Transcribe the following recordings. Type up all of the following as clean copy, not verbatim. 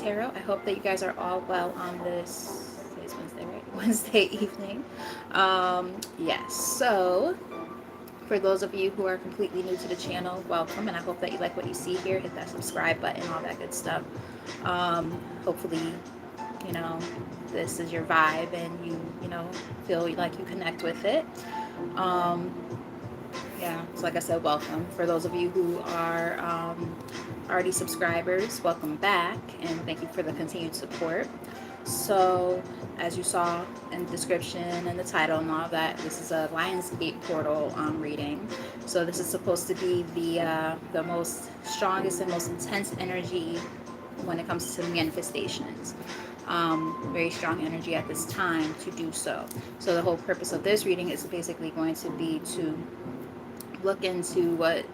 Tarot. I hope that you guys are all well on this, today's Wednesday, right? Wednesday evening. Yes, so for those of you who are completely new to the channel, welcome, and I hope that you like what you see here. Hit that subscribe button, all that good stuff. Hopefully, you know, this is your vibe and you feel like you connect with it. Um, yeah, so like I said, welcome. For those of you who are already subscribers, welcome back, and thank you for the continued support. So, as you saw in the description and the title and all that, this is a Lionsgate portal reading. So this is supposed to be the most strongest and most intense energy when it comes to manifestations. Very strong energy at this time to do so. So the whole purpose of this reading is basically going to be to look into what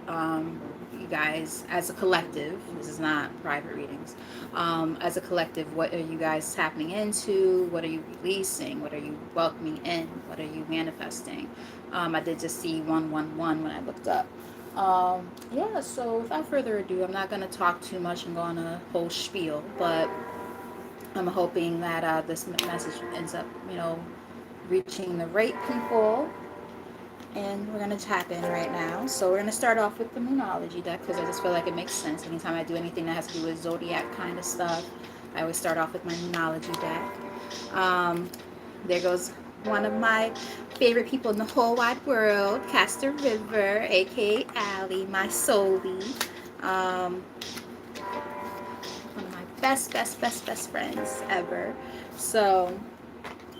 you guys, as a collective, this is not private readings, as a collective, what are you guys tapping into? What are you releasing? What are you welcoming in? What are you manifesting? I did just see 111 when I looked up. Yeah, so without further ado, I'm not going to talk too much and go on a whole spiel, but I'm hoping that this message ends up, reaching the right people, and we're going to tap in right now. So we're going to start off with the Moonology deck because I just feel like it makes sense. Anytime I do anything that has to do with zodiac kind of stuff, I always start off with my Moonology deck. There goes one of my favorite people in the whole wide world, Castor River, aka Allie, my soulmate. One of my best friends ever. So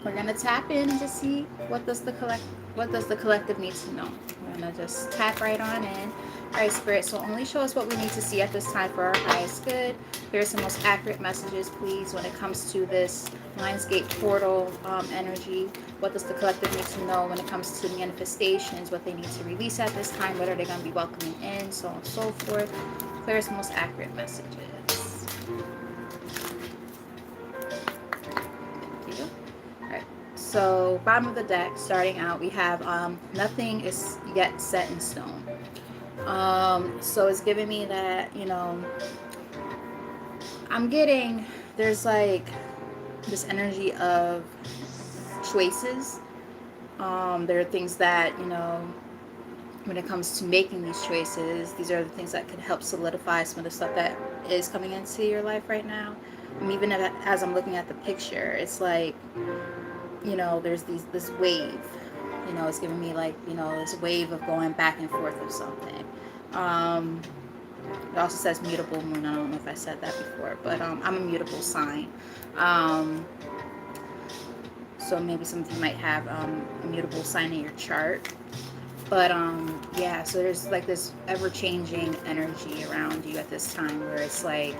we're gonna tap in and just see what does the collective need to know. We're gonna just tap right on in. All right, Spirit, so only show us what we need to see at this time for our highest good. Here's the most accurate messages, please, when it comes to this Lionsgate portal energy. What does the collective need to know when it comes to manifestations, what they need to release at this time, what are they going to be welcoming in, so on and so forth. Clearest, most accurate messages. Thank you. All right. So bottom of the deck, starting out, we have nothing is yet set in stone. So it's giving me that, I'm getting, there's like this energy of choices. There are things that, when it comes to making these choices, these are the things that can help solidify some of the stuff that is coming into your life right now. Even as I'm looking at the picture, it's like, there's this wave, it's giving me like, this wave of going back and forth of something. It also says mutable moon. I don't know if I said that before, but I'm a mutable sign. So maybe some of you might have a mutable sign in your chart. But yeah, so there's like this ever-changing energy around you at this time where it's like,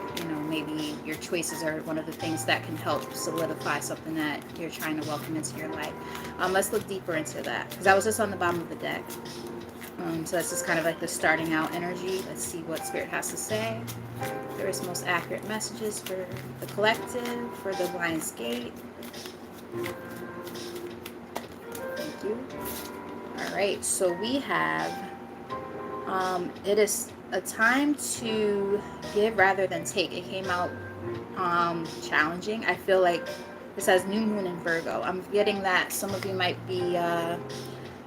maybe your choices are one of the things that can help solidify something that you're trying to welcome into your life. Let's look deeper into that because I was just on the bottom of the deck. So that's just kind of like the starting out energy. Let's see what Spirit has to say. There is most accurate messages for the collective, for the Lionsgate. Thank you. All right, so we have, it is a time to give rather than take. It came out challenging. I feel like this has new moon in Virgo. I'm getting that some of you might be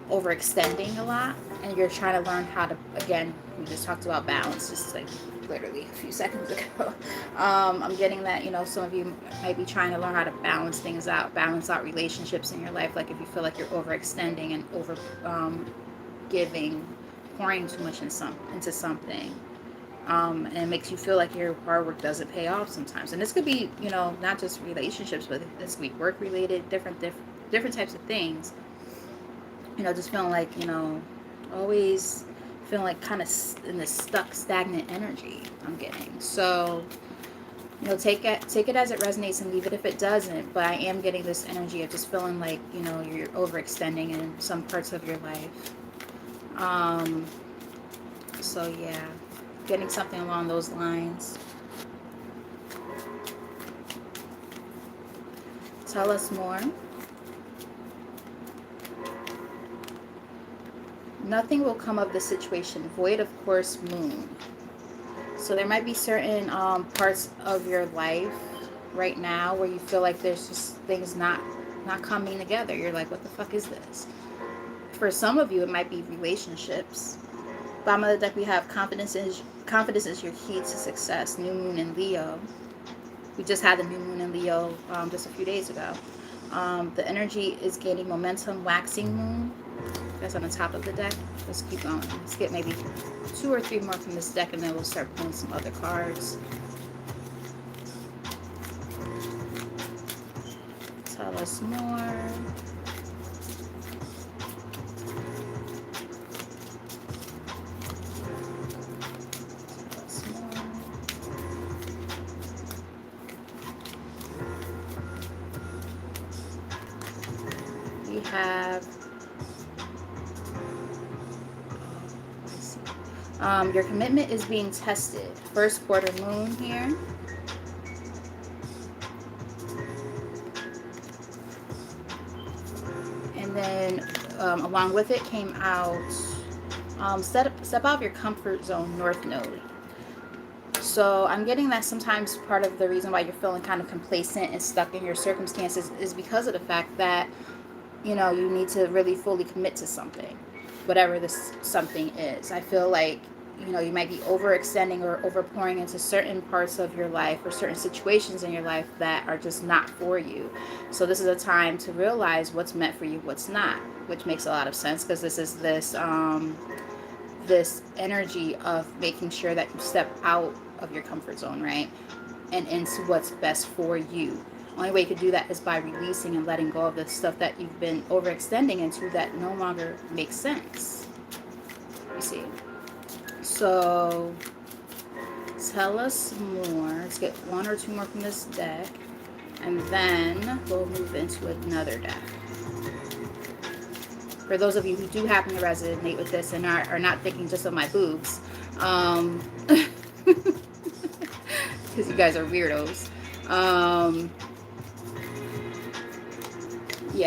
overextending a lot, and you're trying to learn how to, again, we just talked about balance just like literally a few seconds ago. I'm getting that, some of you might be trying to learn how to balance things out, balance out relationships in your life. Like if you feel like you're overextending and over giving, pouring too much into something, and it makes you feel like your hard work doesn't pay off sometimes. And this could be, not just relationships, but this could be work related, different types of things. Just feeling like, always feeling like kind of in this stuck, stagnant energy I'm getting. So, take it as it resonates and leave it if it doesn't. But I am getting this energy of just feeling like, you're overextending in some parts of your life. So yeah, getting something along those lines. Tell us more. Nothing will come of the situation. Void, of course, moon. So there might be certain parts of your life right now where you feel like there's just things not coming together. You're like, what the fuck is this? For some of you, it might be relationships. Bottom of the deck, we have confidence is your key to success. New moon in Leo. We just had the new moon in Leo just a few days ago. The energy is gaining momentum. Waxing moon. That's on the top of the deck. Let's keep going. Let's get maybe 2 or 3 more from this deck, and then we'll start pulling some other cards. Tell us more. We have your commitment is being tested. First quarter moon here. And then along with it came out step out of your comfort zone, North Node. So I'm getting that sometimes part of the reason why you're feeling kind of complacent and stuck in your circumstances is because of the fact that, you know, you need to really fully commit to something, whatever this something is. I feel like, you know, you might be overextending or overpouring into certain parts of your life or certain situations in your life that are just not for you. So this is a time to realize what's meant for you, what's not, which makes a lot of sense because this is this energy of making sure that you step out of your comfort zone, right? And into what's best for you. Only way you can do that is by releasing and letting go of the stuff that you've been overextending into that no longer makes sense. You see? So tell us more. Let's get 1 or 2 more from this deck, and then we'll move into another deck. For those of you who do happen to resonate with this and are not thinking just of my boobs, because you guys are weirdos. We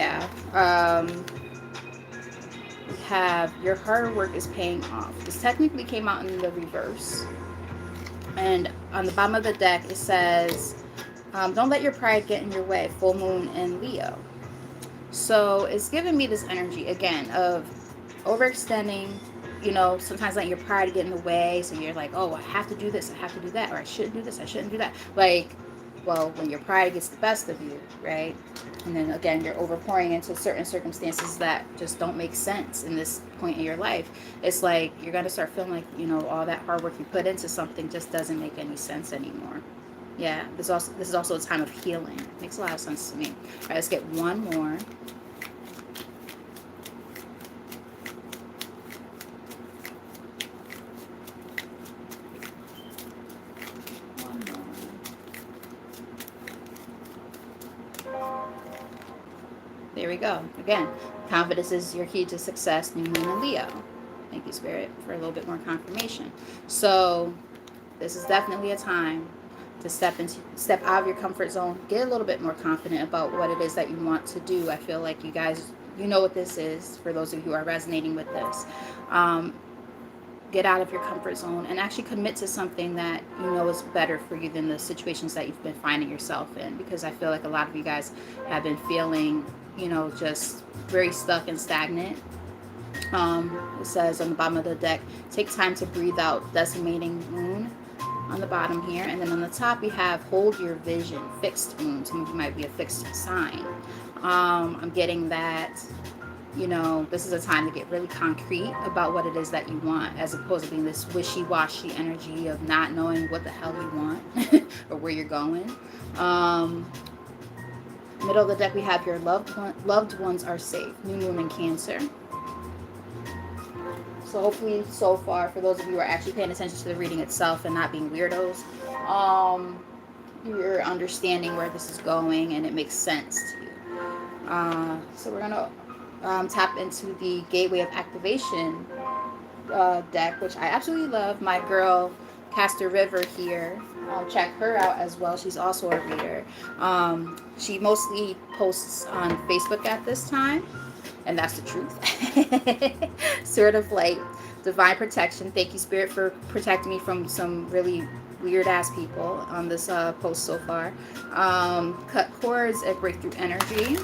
have your hard work is paying off. This technically came out in the reverse. And on the bottom of the deck, it says, don't let your pride get in your way. Full moon in Leo. So it's giving me this energy, again, of overextending, you know, sometimes letting your pride get in the way. So you're like, oh, I have to do this, I have to do that, or I shouldn't do this, I shouldn't do that. Like, well, when your pride gets the best of you, right? And then again, you're overpouring into certain circumstances that just don't make sense in this point in your life. It's like you're going to start feeling like, you know, all that hard work you put into something just doesn't make any sense anymore. Yeah, this is also a time of healing. Makes a lot of sense to me. All right, let's get 1 more. There we go. Again, confidence is your key to success. New moon in Leo. Thank you, Spirit, for a little bit more confirmation. So this is definitely a time to step out of your comfort zone. Get a little bit more confident about what it is that you want to do. I feel like you guys, you know what this is. For those of you who are resonating with this, get out of your comfort zone and actually commit to something that you know is better for you than the situations that you've been finding yourself in. Because I feel like a lot of you guys have been feeling, you know, just very stuck and stagnant. It says on the bottom of the deck, take time to breathe out. Decimating moon on the bottom here. And then on the top we have hold your vision. Fixed moon. Some of you might be a fixed sign. I'm getting that, you know, this is a time to get really concrete about what it is that you want, as opposed to being this wishy-washy energy of not knowing what the hell you want or where you're going. Middle of the deck we have your loved ones are safe. New moon in Cancer. So hopefully so far, for those of you who are actually paying attention to the reading itself and not being weirdos, you're understanding where this is going and it makes sense to you. So we're going to tap into the Gateway of Activation deck, which I absolutely love. My girl, Caster River here. Check her out as well. She's also a reader. She mostly posts on Facebook at this time, and that's the truth. Sort of like divine protection. Thank you, Spirit, for protecting me from some really weird ass people on this post so far. Cut cords and breakthrough energy.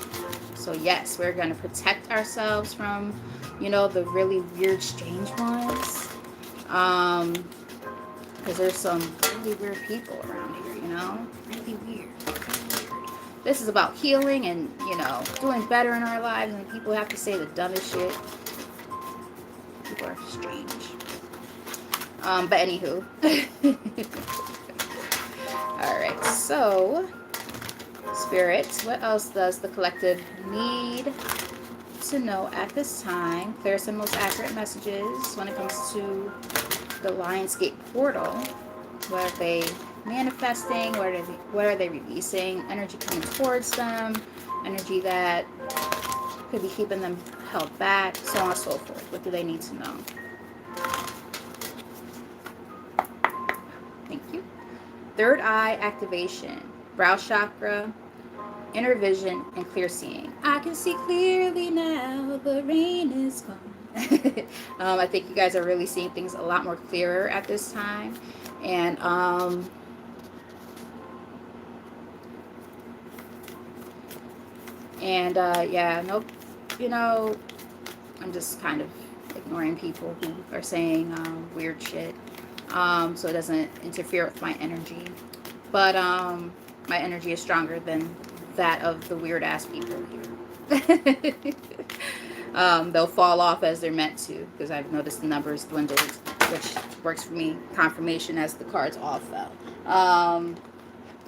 So yes, we're gonna protect ourselves from, the really weird, strange ones. Because there's some really weird people around here. Really weird. This is about healing and doing better in our lives, and people have to say the dumbest shit. People are strange. But anywho. Alright, so spirits, what else does the collective need to know at this time? Clearest and most accurate messages when it comes to the Lionsgate portal. What are they manifesting? What are they releasing? Energy coming towards them, energy that could be keeping them held back, so on and so forth. What do they need to know? Thank you. Third eye activation, brow chakra, inner vision, and clear seeing. I can see clearly now, the rain is gone. I think you guys are really seeing things a lot more clearer at this time. And yeah, nope, I'm just kind of ignoring people who are saying weird shit, so it doesn't interfere with my energy. But my energy is stronger than that of the weird ass people here. They'll fall off as they're meant to, because I've noticed the numbers dwindled, which works for me. Confirmation as the cards all fell.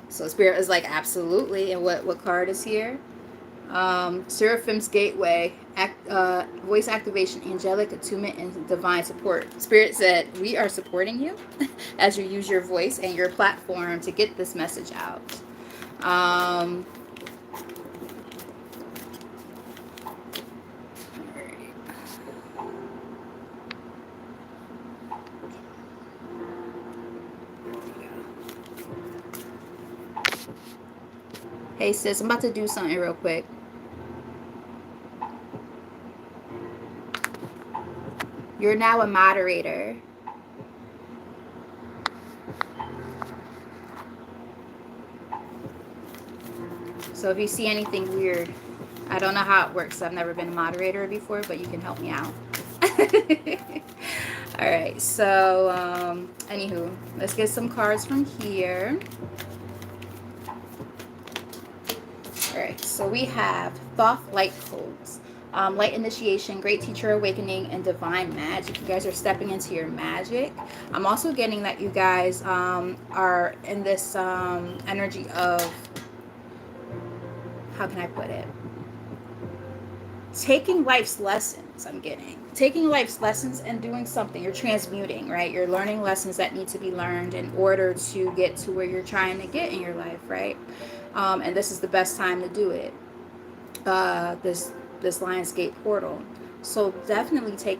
So Spirit is like, absolutely. And what card is here? Seraphim's Gateway, voice activation, angelic attunement, and divine support. Spirit said, we are supporting you as you use your voice and your platform to get this message out. Hey sis, I'm about to do something real quick. You're now a moderator. So if you see anything weird, I don't know how it works. I've never been a moderator before, but you can help me out. Alright, so anywho, let's get some cards from here. Alright, so we have Thoth Light Codes. Light initiation, great teacher awakening, and divine magic. You guys are stepping into your magic. I'm also getting that you guys are in this energy of, how can I put it? Taking life's lessons, I'm getting. Taking life's lessons and doing something. You're transmuting, right? You're learning lessons that need to be learned in order to get to where you're trying to get in your life, right? And this is the best time to do it. This Lionsgate portal. So definitely take,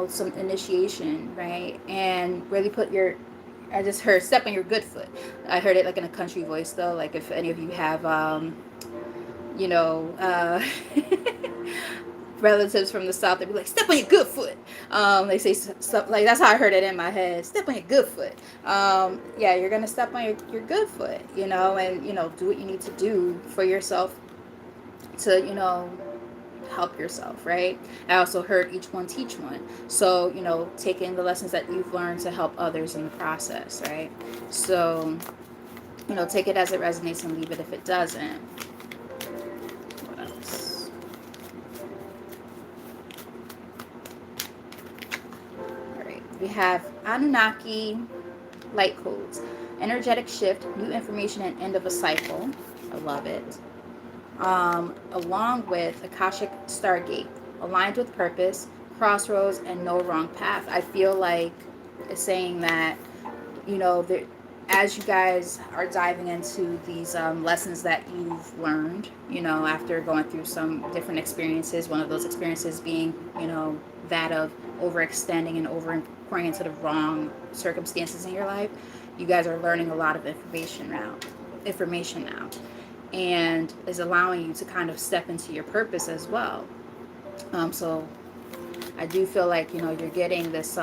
some initiation, right? And really put your, I just heard step on your good foot. I heard it like in a country voice though, like if any of you have, relatives from the South, they'd be like, step on your good foot. They say stuff like, that's how I heard it in my head. Step on your good foot. Yeah, you're going to step on your good foot, and, do what you need to do for yourself to, help yourself, right? I also heard each one teach one. So, taking the lessons that you've learned to help others in the process, right? So, take it as it resonates and leave it if it doesn't. What else? All right, we have Anunnaki Light Codes. Energetic shift, new information, and end of a cycle. I love it. Along with Akashic Stargate, aligned with purpose, crossroads, and no wrong path. I feel like it's saying that, as you guys are diving into these lessons that you've learned, after going through some different experiences, one of those experiences being, that of overextending and pouring into the wrong circumstances in your life, you guys are learning a lot of information now. And is allowing you to kind of step into your purpose as well. So I do feel like, you're getting this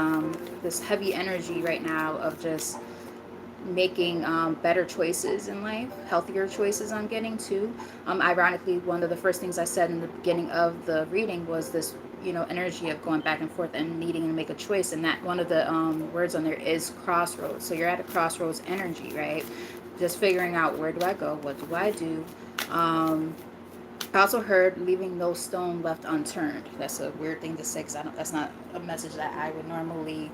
this heavy energy right now of just making better choices in life, healthier choices I'm getting too. Ironically, one of the first things I said in the beginning of the reading was this, energy of going back and forth and needing to make a choice. And that one of the words on there is crossroads. So you're at a crossroads energy, right? Just figuring out, where do I go? What do I do? I also heard leaving no stone left unturned. That's a weird thing to say because that's not a message that I would normally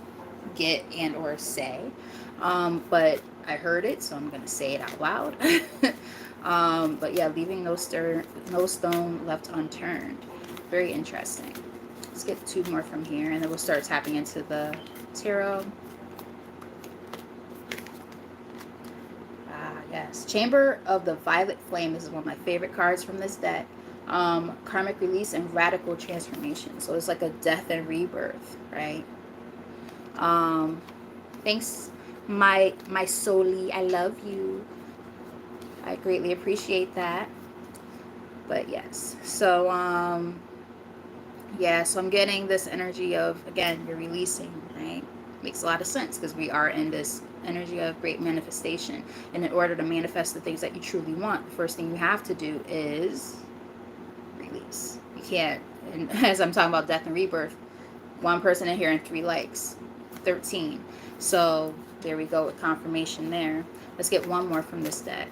get and or say. But I heard it, so I'm going to say it out loud. But yeah, leaving no stone left unturned. Very interesting. Let's get 2 more from here, and then we'll start tapping into the tarot. Yes. Chamber of the Violet Flame. This is one of my favorite cards from this deck. Karmic release and radical transformation. So it's like a death and rebirth, right? Thanks, my soully. I love you. I greatly appreciate that. But yes. So, yeah, so I'm getting this energy of, again, you're releasing, right? Makes a lot of sense because we are in this energy of great manifestation. And in order to manifest the things that you truly want, the first thing you have to do is release. You can't, and as I'm talking about death and rebirth, 1 person in here and 3 likes, 13. So there we go with confirmation there. Let's get 1 more from this deck.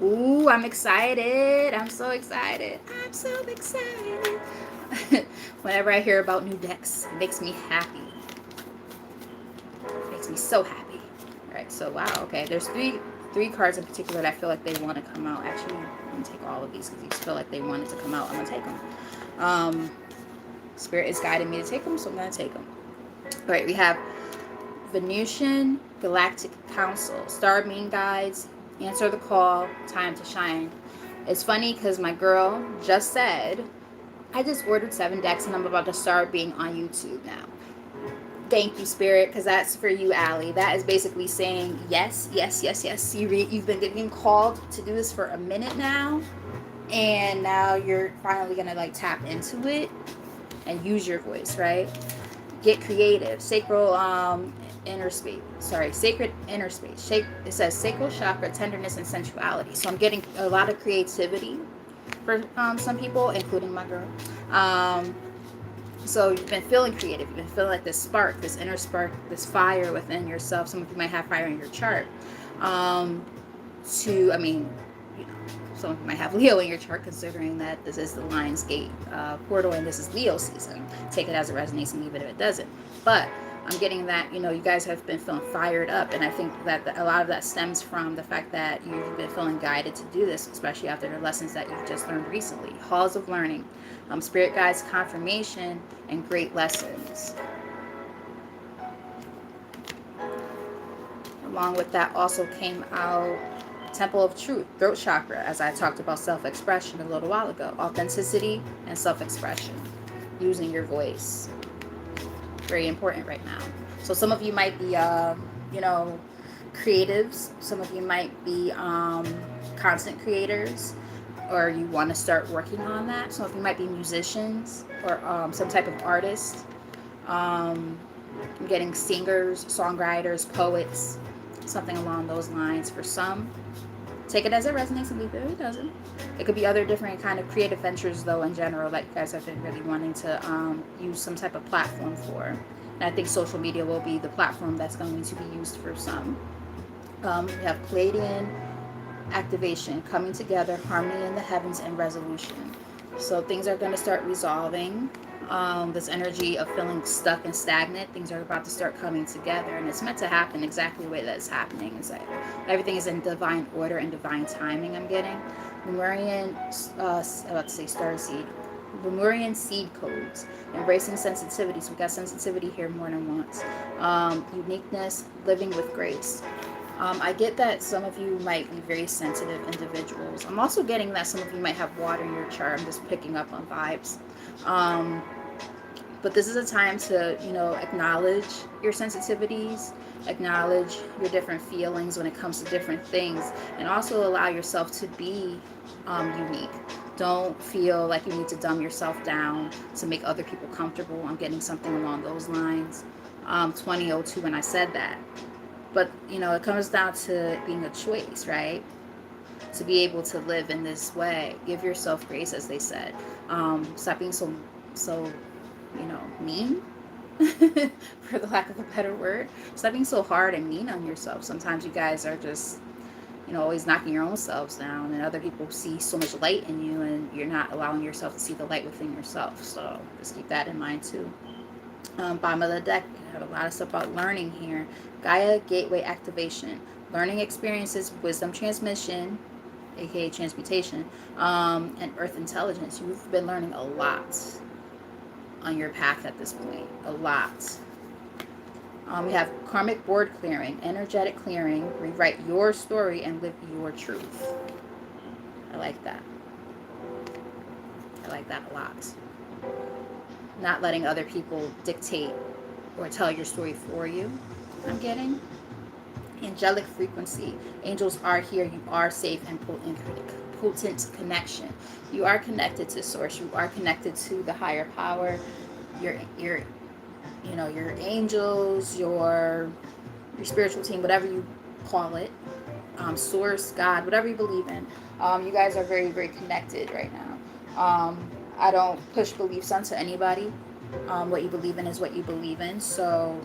Ooh, I'm excited. I'm so excited. I'm so excited. Whenever I hear about new decks, it makes me happy. It makes me so happy. All right, so wow, okay. There's three cards in particular that I feel like they want to come out. Actually, I'm going to take all of these because these feel like they wanted to come out. I'm going to take them. Spirit is guiding me to take them, so I'm going to take them. All right, we have Venusian Galactic Council. Star Being Guides. Answer the call. Time to shine. It's funny because my girl just said, I just ordered 7 decks and I'm about to start being on YouTube now. Thank you, Spirit, because that's for you, Allie. That is basically saying, yes, yes, yes, yes. You've been getting called to do this for a minute now. And now you're finally going to like tap into it and use your voice, right? Get creative. Sacred inner space. It says sacral chakra, tenderness, and sensuality. So I'm getting a lot of creativity for some people, including my girl. So you've been feeling creative. You've been feeling like this spark, this inner spark, this fire within yourself. Some of you might have fire in your chart. Some of you might have Leo in your chart, considering that this is the Lion's Gate portal and this is Leo season. Take it as it resonates and leave it if it doesn't. But I'm getting that, you guys have been feeling fired up. And I think that a lot of that stems from the fact that you've been feeling guided to do this, especially after the lessons that you've just learned recently. Halls of learning, spirit guides, confirmation, and great lessons. Along with that also came out Temple of Truth, throat chakra, as I talked about self-expression a little while ago. Authenticity and self-expression, using your voice. Very important right now. So some of you might be, creatives. Some of you might be content creators, or you want to start working on that. Some of you might be musicians or some type of artist. I'm getting singers, songwriters, poets, something along those lines for some. Take it as it resonates and leave it if it doesn't. It could be other different kind of creative ventures, though, in general, that you guys have been really wanting to use some type of platform for. And I think social media will be the platform that's going to be used for some. We have Palladian activation, coming together, harmony in the heavens, and resolution. So things are going to start resolving. This energy of feeling stuck and stagnant, things are about to start coming together, and it's meant to happen exactly the way that it's happening. It's like everything is in divine order and divine timing. I'm getting Lemurian, starseed, Lemurian seed codes, embracing sensitivity. So we got sensitivity here more than once. Uniqueness, living with grace. I get that some of you might be very sensitive individuals. I'm also getting that some of you might have water in your chart. I'm just picking up on vibes. But this is a time to, acknowledge your sensitivities, acknowledge your different feelings when it comes to different things, and also allow yourself to be unique. Don't feel like you need to dumb yourself down to make other people comfortable. I'm getting something along those lines. 2002 when I said that. But, it comes down to being a choice, right? To be able to live in this way. Give yourself grace, as they said. Stop being so, mean, for the lack of a better word. Stop being so hard and mean on yourself. Sometimes you guys are just, always knocking your own selves down, and other people see so much light in you, and you're not allowing yourself to see the light within yourself. So just keep that in mind too. Bottom of the deck, we have a lot of stuff about learning here. Gaia Gateway Activation. Learning experiences, wisdom transmission, aka transmutation, and earth intelligence. You've been learning a lot on your path at this point. A lot. We have karmic board clearing, energetic clearing, rewrite your story and live your truth. I like that. I like that a lot. Not letting other people dictate or tell your story for you. I'm getting angelic frequency. Angels are here. You are safe and potent connection. You are connected to source. You are connected to the higher power. Your angels, your spiritual team, whatever you call it, source, God, whatever you believe in. You guys are very, very connected right now. I don't push beliefs onto anybody. What you believe in is what you believe in. So,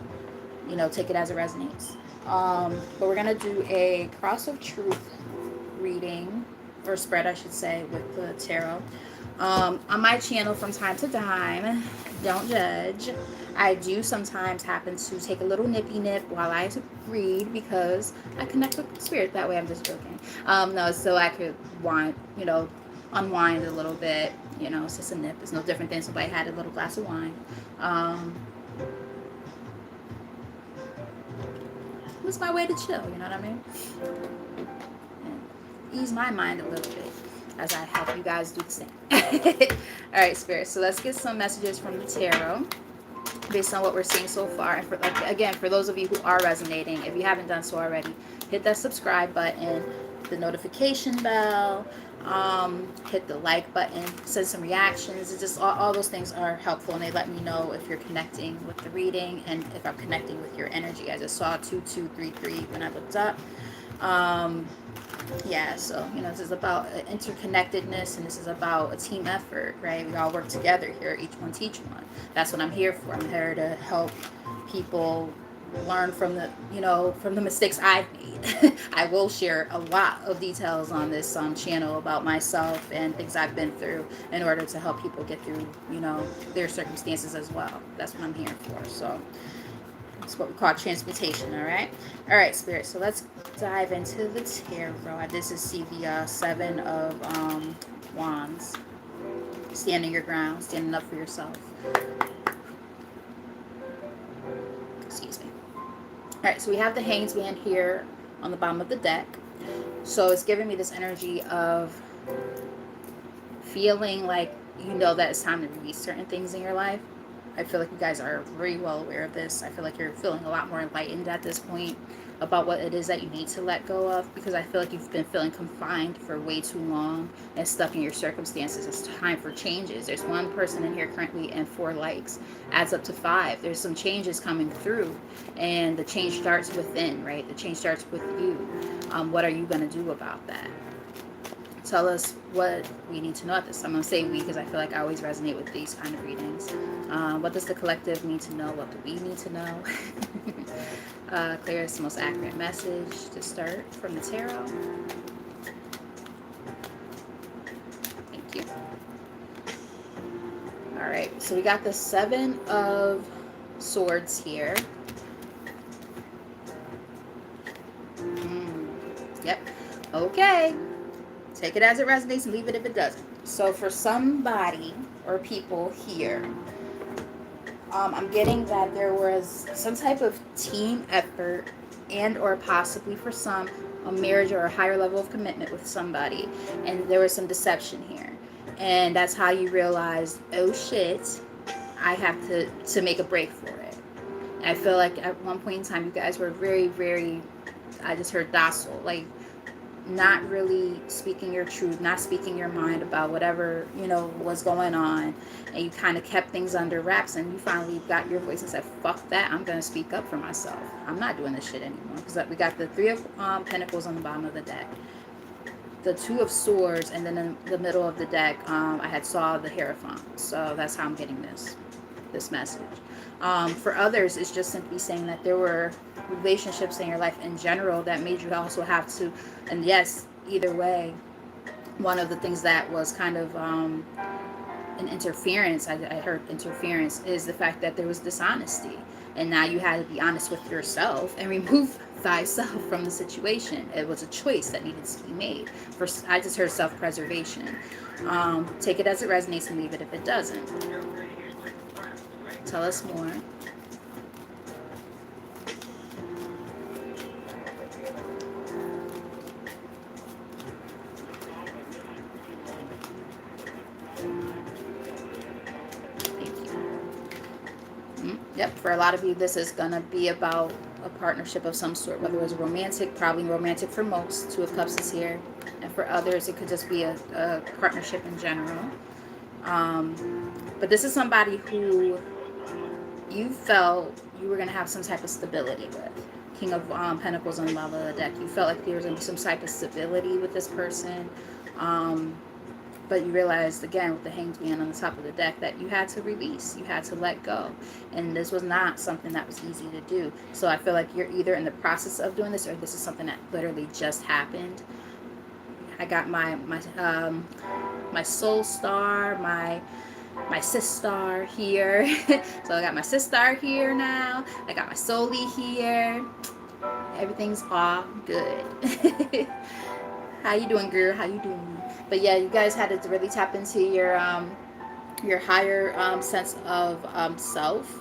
take it as it resonates. But we're going to do a cross of truth reading, or spread, I should say, with the tarot. On my channel from time to time, don't judge. I do sometimes happen to take a little nippy nip while I read because I connect with spirit that way. I'm just joking. No, so I could unwind a little bit. It's just a nip. It's no different than somebody had a little glass of wine. It's my way to chill, you know what I mean? And ease my mind a little bit as I help you guys do the same. All right, Spirit. So let's get some messages from the tarot based on what we're seeing so far. And for those of you who are resonating, if you haven't done so already, hit that subscribe button, the notification bell, hit the like button, send some reactions. It's just all those things are helpful, and they let me know if you're connecting with the reading and if I'm connecting with your energy. I just saw 2233 when I looked up. So this is about interconnectedness, and this is about a team effort, right? We all work together here, each one teach one. That's what I'm here for. I'm here to help people learn from the mistakes I've made. I will share a lot of details on this channel about myself and things I've been through in order to help people get through their circumstances as well. That's what I'm here for. So it's what we call transmutation. All right, Spirit. So let's dive into the tarot. This is the 7 of Wands. Standing your ground, standing up for yourself. Excuse me. All right, so we have the Hanged Man here on the bottom of the deck. So it's giving me this energy of feeling like that it's time to release certain things in your life. I feel like you guys are very well aware of this. I feel like you're feeling a lot more enlightened at this point about what it is that you need to let go of, because I feel like you've been feeling confined for way too long and stuck in your circumstances. It's time for changes. There's one person in here currently and 4 likes. Adds up to 5. There's some changes coming through, and the change starts within, right? The change starts with you. What are you going to do about that? Tell us what we need to know at this. I'm going to say we because I feel like I always resonate with these kind of readings. What does the collective need to know? What do we need to know? Clearest, most accurate message to start from the tarot. Thank you. All right, so we got the 7 of Swords here. Yep. Okay. Take it as it resonates and leave it if it doesn't. So for somebody or people here, I'm getting that there was some type of team effort and or possibly for some a marriage or a higher level of commitment with somebody, and there was some deception here, and that's how you realized, oh shit, I have to make a break for it. And I feel like at one point in time you guys were very, very, I just heard docile, like not really speaking your truth, not speaking your mind about whatever, was going on, and you kind of kept things under wraps, and you finally got your voice and said, fuck that, I'm going to speak up for myself. I'm not doing this shit anymore. Because we got the Three of Pentacles on the bottom of the deck, the Two of Swords, and then in the middle of the deck, I had saw the Hierophant. So that's how I'm getting this message. For others, it's just simply saying that there were relationships in your life in general that made you also have to, and yes, either way, one of the things that was kind of an interference, I heard interference, is the fact that there was dishonesty. And now you had to be honest with yourself and remove thyself from the situation. It was a choice that needed to be made. First, I just heard self-preservation. Take it as it resonates and leave it if it doesn't. Tell us more. Yep, for a lot of you, this is going to be about a partnership of some sort, whether it's romantic, probably romantic for most. Two of Cups is here. And for others, it could just be a partnership in general. But this is somebody who you felt you were going to have some type of stability with. King of Pentacles on the bottom of the deck. You felt like there was going to be some type of stability with this person. But you realized, again, with the Hanged Man on the top of the deck, that you had to release. You had to let go. And this was not something that was easy to do. So I feel like you're either in the process of doing this, or this is something that literally just happened. I got my soul star, my sis star here. So I got my sis star here now. I got my soully here. Everything's all good. How you doing, girl? How you doing? But yeah, you guys had to really tap into your higher sense of self,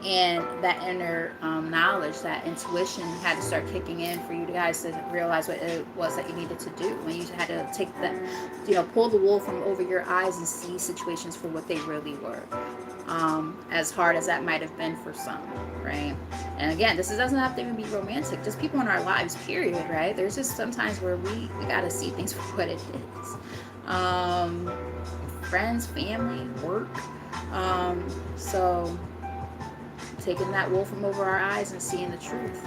and that inner knowledge, that intuition had to start kicking in for you guys to realize what it was that you needed to do. When you had to take that, pull the wool from over your eyes and see situations for what they really were. As hard as that might have been for some, right? And again, this doesn't have to even be romantic, just people in our lives, period, right? There's just sometimes where we gotta see things for what it is. Friends, family, work. So taking that wool from over our eyes and seeing the truth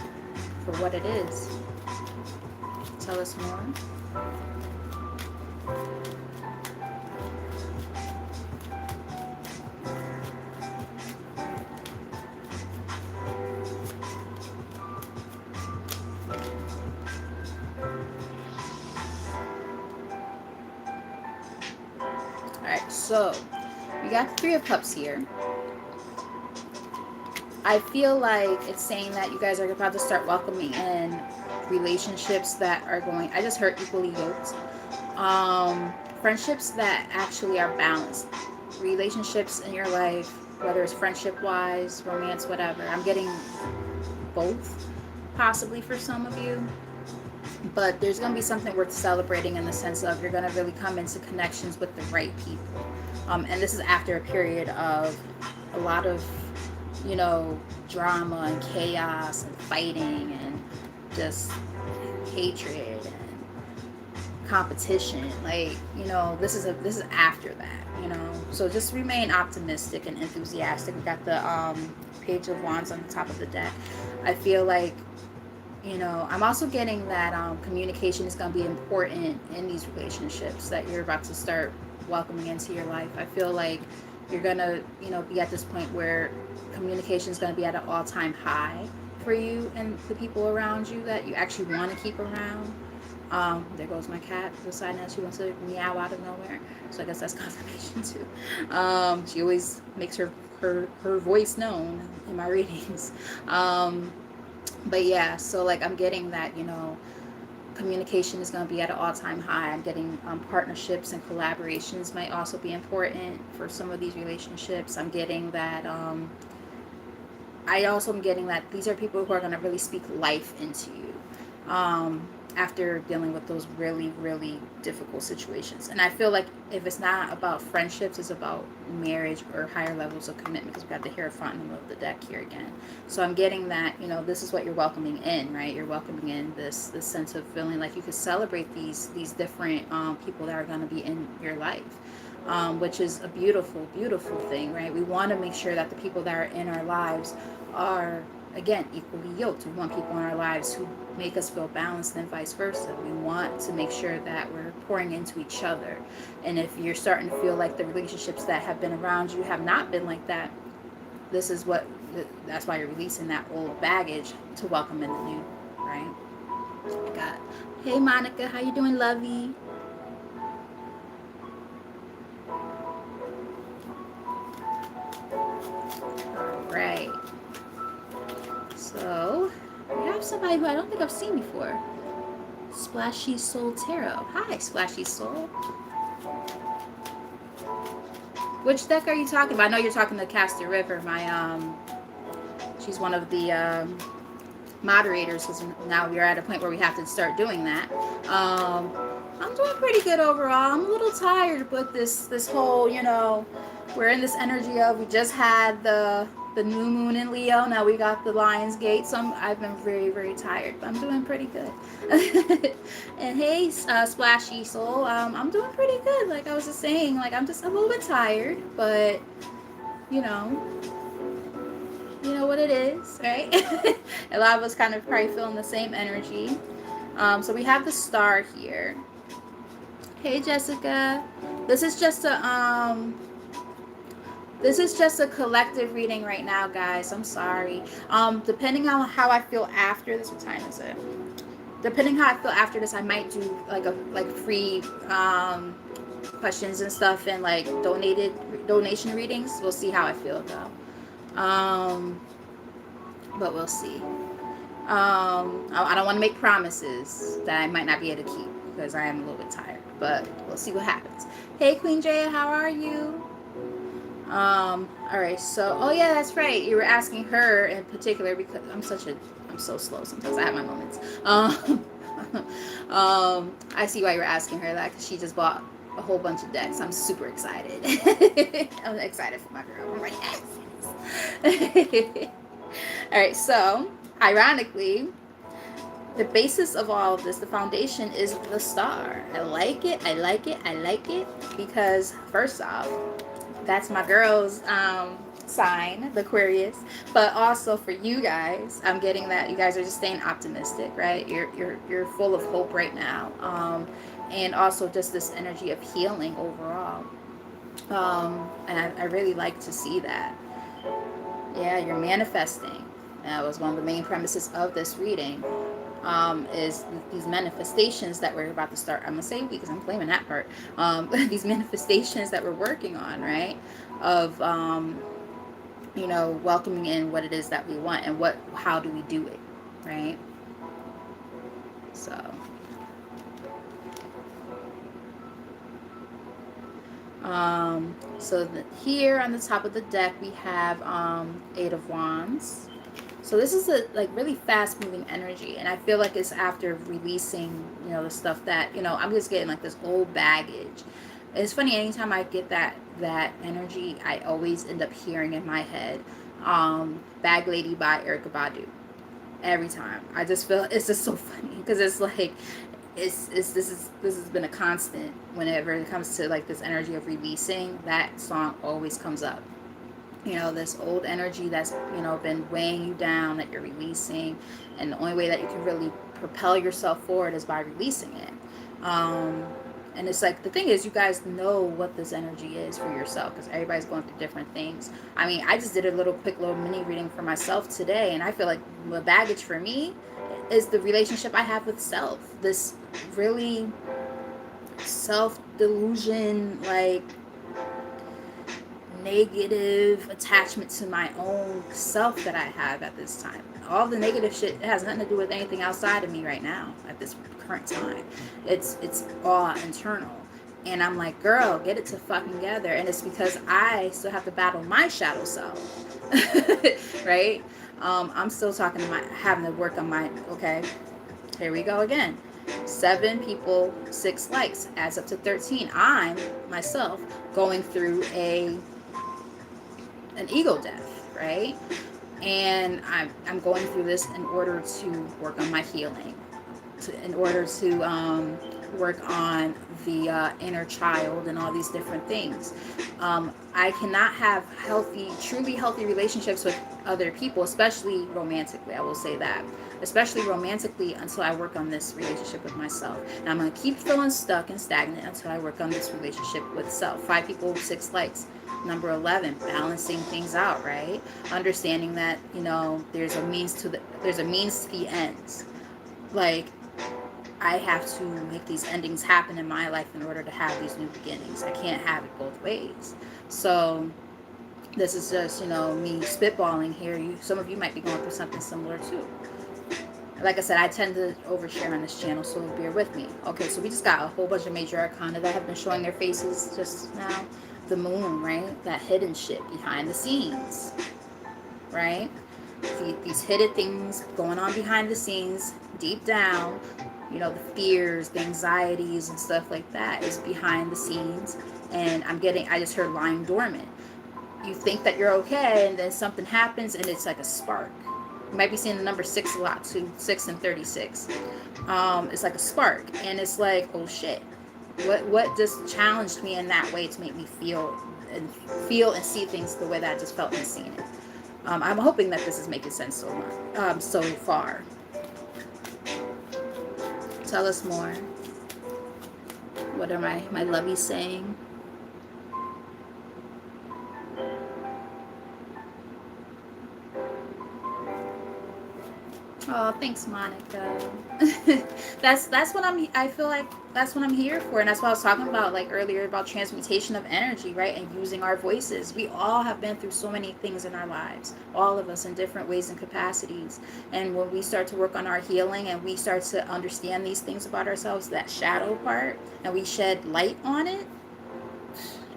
for what it is. Tell us more. Alright, so we got Three of Cups here. I feel like it's saying that you guys are about to start welcoming in relationships that are going, I just heard equally yoked. Friendships that actually are balanced. Relationships in your life, whether it's friendship-wise, romance, whatever. I'm getting both, possibly for some of you. But there's going to be something worth celebrating in the sense of you're going to really come into connections with the right people. And this is after a period of a lot of, drama and chaos and fighting and just hatred and competition. Like, this is after that, So just remain optimistic and enthusiastic. We got the Page of Wands on the top of the deck. I feel like, I'm also getting that communication is going to be important in these relationships that you're about to start welcoming into your life. I feel like you're going to, be at this point where communication is going to be at an all-time high for you and the people around you that you actually want to keep around. There goes my cat deciding that she wants to meow out of nowhere. So I guess that's confirmation too. She always makes her voice known in my readings. But yeah, so like I'm getting that, communication is going to be at an all-time high. I'm getting partnerships and collaborations might also be important for some of these relationships. I'm getting that I also am getting that these are people who are going to really speak life into you. after dealing with those really, really difficult situations. And I feel like if it's not about friendships, it's about marriage or higher levels of commitment, because we got the Hierophant in the middle of the deck here again. So I'm getting that, this is what you're welcoming in, right? You're welcoming in this sense of feeling like you could celebrate these different people that are going to be in your life. Which is a beautiful, beautiful thing, right? We want to make sure that the people that are in our lives are, again, equally yoked. We want people in our lives who make us feel balanced and vice versa. We want to make sure that we're pouring into each other. And if you're starting to feel like the relationships that have been around you have not been like that, this is that's why you're releasing that old baggage to welcome in the new, right? God. Hey, Monica, how you doing, lovey? All right. So we have somebody who I don't think I've seen before. Splashy Soul Tarot. Hi, Splashy Soul. Which deck are you talking about? I know you're talking to Caster River. She's one of the moderators, because now we're at a point where we have to start doing that. I'm doing pretty good overall. I'm a little tired with this whole, we're in this energy of, we just had the new moon in Leo. Now we got the Lion's Gate. So I've been very, very tired, but I'm doing pretty good. And hey, Splashy Soul, I'm doing pretty good. Like I was just saying, like I'm just a little bit tired, but you know what it is, right? A lot of us kind of probably feeling the same energy. So we have the Star here. Hey, Jessica. This is just a collective reading right now, guys. I'm sorry. Depending on how I feel after this, what time is it? Depending how I feel after this, I might do like free questions and stuff, and like donation readings. We'll see how I feel though. But we'll see. I don't want to make promises that I might not be able to keep, because I am a little bit tired, but we'll see what happens. Hey, Queen Jaya, how are you? All right, so, oh yeah, that's right. You were asking her in particular, because I'm so slow sometimes. I have my moments. I see why you were asking her that, because she just bought a whole bunch of decks. I'm super excited. I'm excited for my girl. I'm like, yes. All right, so ironically, the basis of all of this, the foundation, is the Star. I like it. Because first off, that's my girl's sign, the Aquarius. But also for you guys, I'm getting that you guys are just staying optimistic, right? You're full of hope right now, and also just this energy of healing overall. And I really like to see that. Yeah, you're manifesting. That was one of the main premises of this reading. Is these manifestations that we're about to start. I'm gonna say we, because I'm claiming that part. These manifestations that we're working on, right? Of welcoming in what it is that we want, and how do we do it, right? So here on the top of the deck we have Eight of Wands. So this is a really fast moving energy, and I feel like it's after releasing the stuff that I'm just getting like this old baggage. It's funny, anytime I get that energy, I always end up hearing in my head Bag Lady by Erykah Badu. Every time. I just feel it's just so funny, because it's like this has been a constant. Whenever it comes to like this energy of releasing, that song always comes up. This old energy that's been weighing you down, that you're releasing, and the only way that you can really propel yourself forward is by releasing it. And it's like, the thing is, you guys know what this energy is for yourself, because everybody's going through different things. I mean, I just did a quick little mini reading for myself today, and I feel like the baggage for me is the relationship I have with self. This really self-delusion, like negative attachment to my own self that I have at this time. All the negative shit has nothing to do with anything outside of me right now at this current time. It's all internal. And I'm like, girl, get it to fucking together. And it's because I still have to battle my shadow self. Right? I'm still having to work on my, okay, here we go again. 7 people, 6 likes, adds up to 13. I'm myself going through an ego death, right? And I'm going through this in order to work on my healing, in order to work on the inner child and all these different things. I cannot have healthy, truly healthy relationships with other people, especially romantically. I will say that, especially romantically, until I work on this relationship with myself. And I'm going to keep feeling stuck and stagnant until I work on this relationship with self. 5 people, 6 likes. Number 11, balancing things out, right? Understanding that, there's a means to the ends. Like, I have to make these endings happen in my life in order to have these new beginnings. I can't have it both ways. So this is just, me spitballing here. Some of you might be going through something similar too. Like I said, I tend to overshare on this channel, so bear with me. Okay, so we just got a whole bunch of major arcana that have been showing their faces just now. The moon, right? That hidden shit behind the scenes, right? These hidden things going on behind the scenes, deep down, the fears, the anxieties, and stuff like that is behind the scenes. And I just heard lying dormant. You think that you're okay, and then something happens, and it's like a spark. You might be seeing the number 6 a lot too, 6 and 36. It's like a spark, and it's like, oh shit. What just challenged me in that way to make me feel and see things the way that I just felt and seen it. I'm hoping that this is making sense so far. Tell us more. What are my lovies saying? Oh, thanks, Monica. that's what I feel like that's what I'm here for, and that's what I was talking about like earlier about transmutation of energy, right? And using our voices. We all have been through so many things in our lives, all of us in different ways and capacities. And when we start to work on our healing and we start to understand these things about ourselves, that shadow part, and we shed light on it,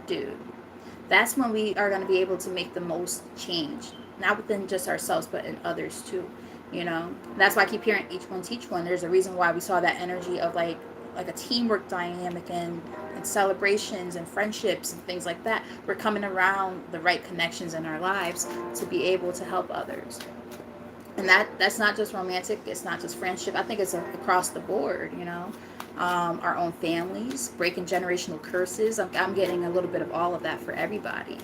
dude, that's when we are going to be able to make the most change, not within just ourselves, but in others too. That's why I keep hearing each one teach one. There's a reason why we saw that energy of like a teamwork dynamic and celebrations and friendships and things like that. We're coming around the right connections in our lives to be able to help others. And that's not just romantic, it's not just friendship. I think it's across the board, our own families, breaking generational curses. I'm getting a little bit of all of that for everybody,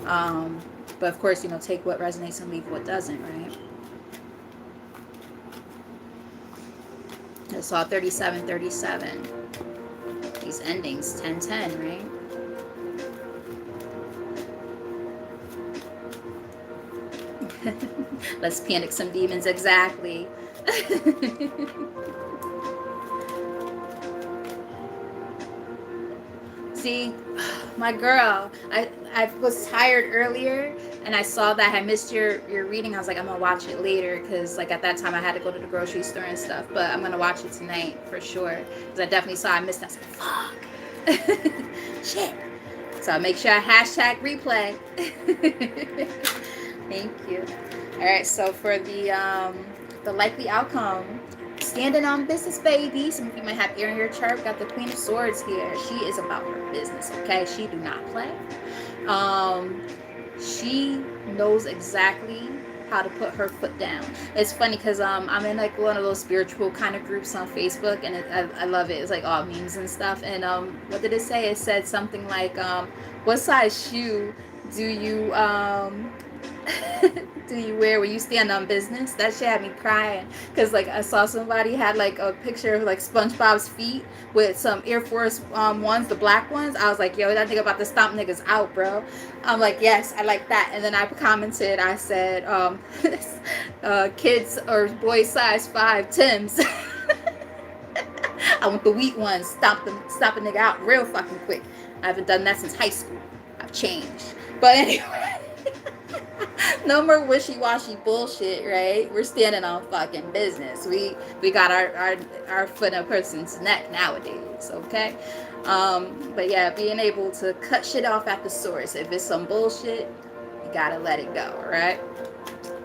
but of course, take what resonates and leave what doesn't, right? I saw 3737. These endings, 1010, right? Let's panic some demons, exactly. See, my girl, I was tired earlier and I saw that I missed your reading. I was like, I'm gonna watch it later because like at that time I had to go to the grocery store and stuff, but I'm gonna watch it tonight for sure because I definitely saw I missed it. I was like, fuck. Shit. So make sure I hashtag replay. Thank you. All right, so for the likely outcome, standing on business, baby. Some of you might have ear in your chart. Got the Queen of Swords here. She is about her business, okay? She do not play. She knows exactly how to put her foot down. It's funny because I'm in like one of those spiritual kind of groups on Facebook, and I love it. It's like all memes and stuff. And what did it say? It said something like, what size shoe do you do you wear when you stand on business? That shit had me crying because like I saw somebody had like a picture of like SpongeBob's feet with some Air Force ones, the black ones. I was like, yo, that nigga about to stomp niggas out, bro. I'm like, yes, I like that. And then I commented, I said, kids or boys size 5 Tims. I want the wheat ones. Stop a nigga out real fucking quick. I haven't done that since high school. I've changed. But anyway. No more wishy-washy bullshit, right? We're standing on fucking business. We got our foot in a person's neck nowadays, okay? But yeah, being able to cut shit off at the source. If it's some bullshit, you gotta let it go, right?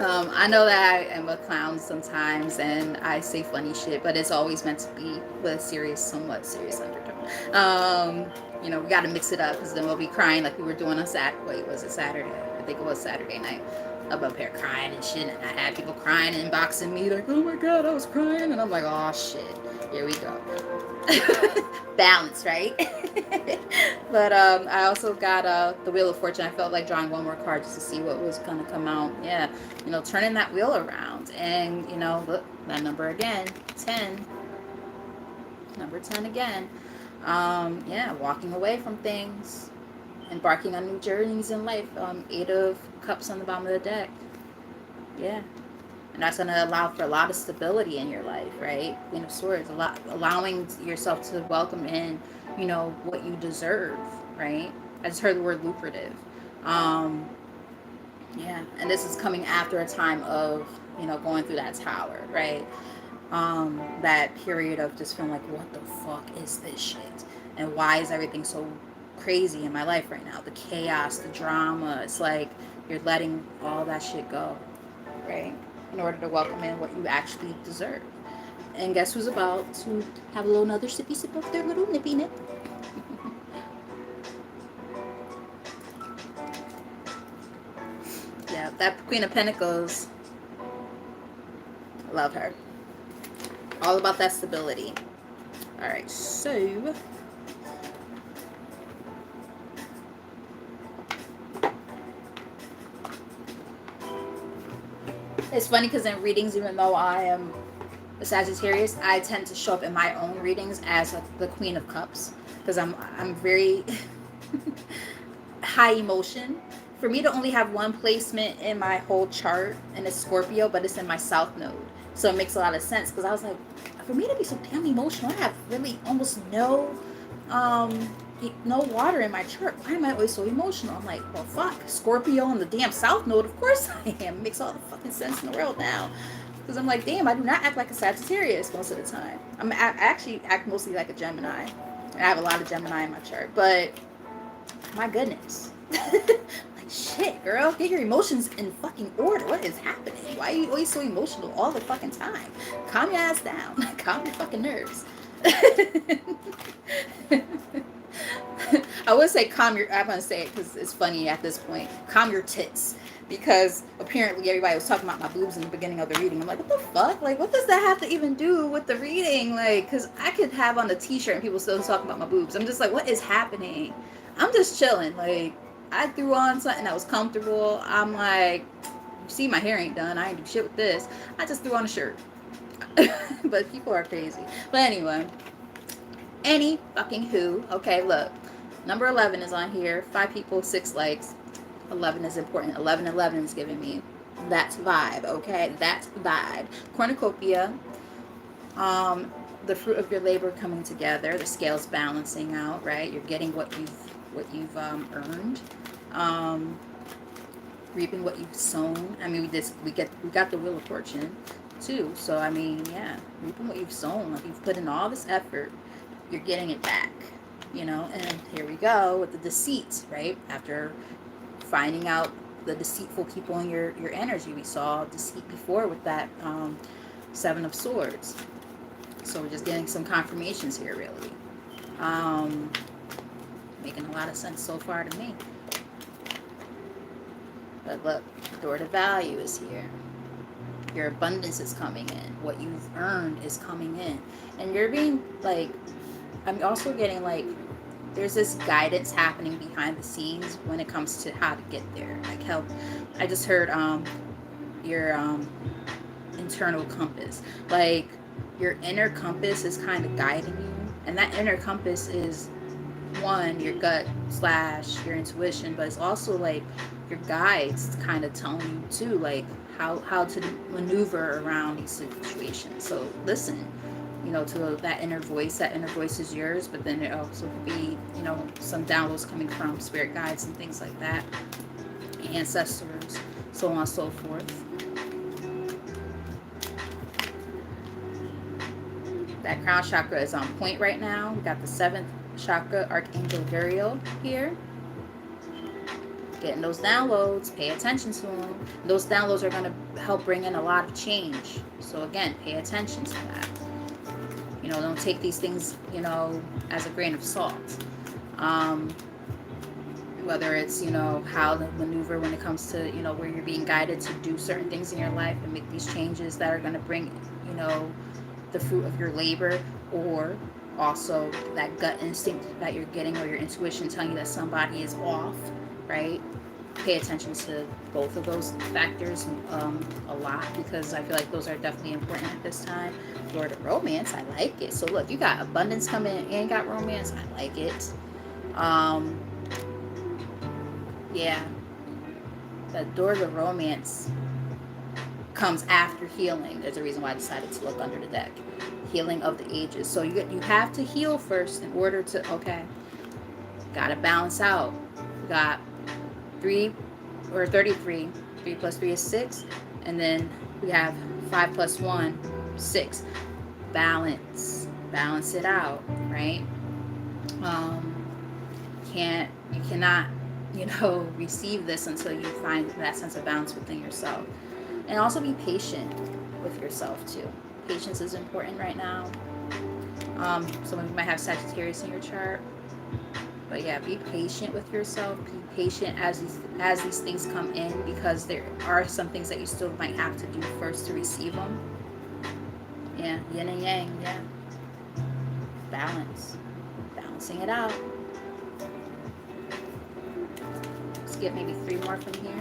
I know that I am a clown sometimes and I say funny shit, but it's always meant to be with a serious, somewhat serious undertone. We got to mix it up because then we'll be crying like we were doing on Wait, was it Saturday? I think it was Saturday night. I'm up here crying and shit, and I had people crying and inboxing me like, "Oh my god, I was crying," and I'm like, "Oh shit, here we go." Balance, right? But I also got the Wheel of Fortune. I felt like drawing one more card just to see what was gonna come out. Yeah, turning that wheel around, and look, that number again, 10. Number 10 again. Yeah, walking away from things, embarking on new journeys in life. 8 of Cups on the bottom of the deck. Yeah. And that's going to allow for a lot of stability in your life, right? Queen of Swords, allowing yourself to welcome in, what you deserve, right? I just heard the word lucrative. Um, yeah, and this is coming after a time of, going through that tower, right? That period of just feeling like, what the fuck is this shit? And why is everything so crazy in my life right now? The chaos, the drama. It's like you're letting all that shit go, right? In order to welcome in what you actually deserve. And guess who's about to have a little another sippy sip of their little nippy nip? Yeah, that Queen of Pentacles. Love her. All about that stability. All right, so it's funny because in readings, even though I am a Sagittarius, I tend to show up in my own readings as the Queen of Cups because I'm very high emotion. For me to only have one placement in my whole chart, and it's Scorpio, but it's in my South Node, so it makes a lot of sense because I was like, for me to be so damn emotional, I have really almost no water in my chart. Why am I always so emotional? I'm like, well, fuck, Scorpio on the damn South Node. Of course I am. It makes all the fucking sense in the world now. Because I'm like, damn, I do not act like a Sagittarius most of the time. I actually act mostly like a Gemini. And I have a lot of Gemini in my chart. But, my goodness. Like, shit, girl. Get your emotions in fucking order. What is happening? Why are you always so emotional all the fucking time? Calm your ass down. Calm your fucking nerves. I would say calm your. I'm gonna say it because it's funny at this point. Calm your tits, because apparently everybody was talking about my boobs in the beginning of the reading. I'm like, what the fuck? Like, what does that have to even do with the reading? Like, because I could have on a T-shirt and people still talking about my boobs. I'm just like, what is happening? I'm just chilling. Like, I threw on something that was comfortable. I'm like, you see, my hair ain't done. I ain't do shit with this. I just threw on a shirt. But people are crazy. But anyway, any fucking who. Okay, look. Number 11 is on here. 5 people, 6 likes. 11 is important. 11 is giving me that vibe, okay? That vibe. Cornucopia. The fruit of your labor coming together. The scales balancing out, right? You're getting what you've earned. Reaping what you've sown. I mean, we got the Wheel of Fortune too. So I mean, yeah, reaping what you've sown. Like, you've put in all this effort, you're getting it back. And here we go with the deceit, right? After finding out the deceitful people in your energy. We saw deceit before with that 7 of Swords. So we're just getting some confirmations here, really. Making a lot of sense so far to me. But look, door to value is here. Your abundance is coming in. What you've earned is coming in. And you're being like, I'm also getting like, there's this guidance happening behind the scenes when it comes to how to get there. Like, how I just heard your internal compass. Like, your inner compass is kind of guiding you. And that inner compass is, one, your gut / your intuition, but it's also like your guides kind of telling you too, like how to maneuver around these situations. So listen, to that inner voice. That inner voice is yours, but then it also could be, some downloads coming from spirit guides and things like that, ancestors, so on and so forth. That crown chakra is on point right now. We got the 7th chakra, Archangel Uriel here. getting those downloads, pay attention to them. Those downloads are going to help bring in a lot of change. So again, pay attention to that. Don't take these things, as a grain of salt. Whether it's, how to maneuver when it comes to, where you're being guided to do certain things in your life and make these changes that are going to bring, the fruit of your labor, or also that gut instinct that you're getting, or your intuition telling you that somebody is off, right? Pay attention to both of those factors a lot, because I feel like those are definitely important at this time. Lord of Romance, I like it. So look, you got abundance coming and got romance. I like it. Yeah, the door to romance comes after healing. There's a reason why I decided to look under the deck. Healing of the ages. So you have to heal first in order to, okay, gotta balance out. You got 3 or 33. 3 plus 3 is 6. And then we have 5 plus 1, 6. Balance it out, right? You cannot receive this until you find that sense of balance within yourself. And also be patient with yourself too. Patience is important right now. Some of you might have Sagittarius in your chart, but yeah, be patient with yourself. Be patient as these things come in, because there are some things that you still might have to do first to receive them. Yeah, yin and yang. Yeah, balancing it out. Let's get maybe 3 more from here.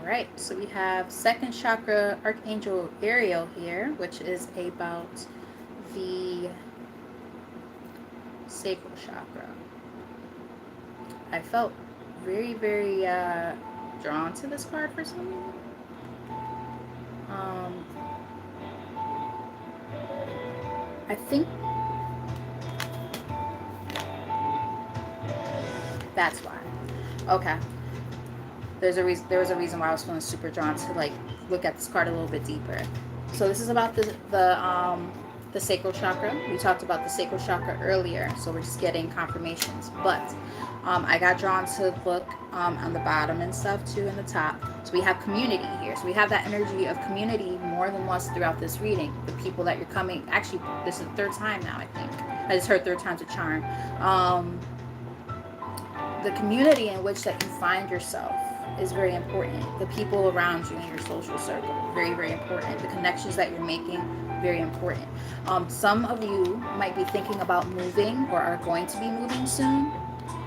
Alright, so we have second chakra Archangel Ariel here, which is about the sacral chakra. I felt very, very drawn to this card for some reason. I think that's why. Okay. There was a reason why I was feeling super drawn to look at this card a little bit deeper. So this is about the sacral chakra. We talked about the sacral chakra earlier, so we're just getting confirmations. But I got drawn to look on the bottom and stuff too, and the top. So we have community here. So we have that energy of community more than once throughout this reading. The people that you're coming. Actually, this is the 3rd time now, I think. I just heard 3rd time's a charm. The community in which that you find yourself is very important. The people around you in your social circle, very, very important. The connections that you're making, very important. Some of you might be thinking about moving or are going to be moving soon,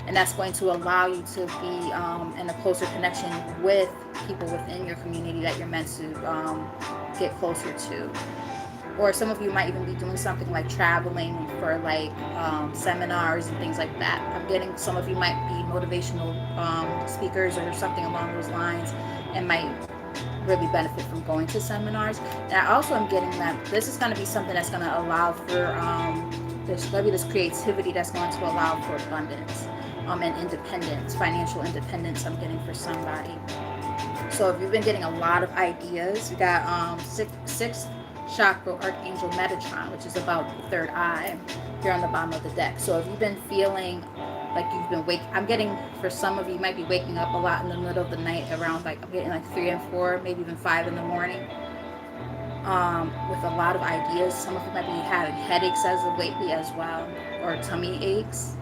and that's going to allow you to be in a closer connection with people within your community that you're meant to get closer to. Or some of you might even be doing something like traveling for seminars and things like that. I'm getting some of you might be motivational speakers or something along those lines, and might really benefit from going to seminars. And I also am getting that this is going to be something that's going to allow for there's going to be this creativity that's going to allow for abundance and independence, financial independence. I'm getting for somebody. So if you've been getting a lot of ideas, you got sixth chakra Archangel Metatron, which is about the 3rd eye here on the bottom of the deck. So if you've been feeling like you've been I'm getting for some of you, you might be waking up a lot in the middle of the night around I'm getting 3 and 4, maybe even 5 in the morning, with a lot of ideas. Some of you might be having headaches as of lately as well, or tummy aches.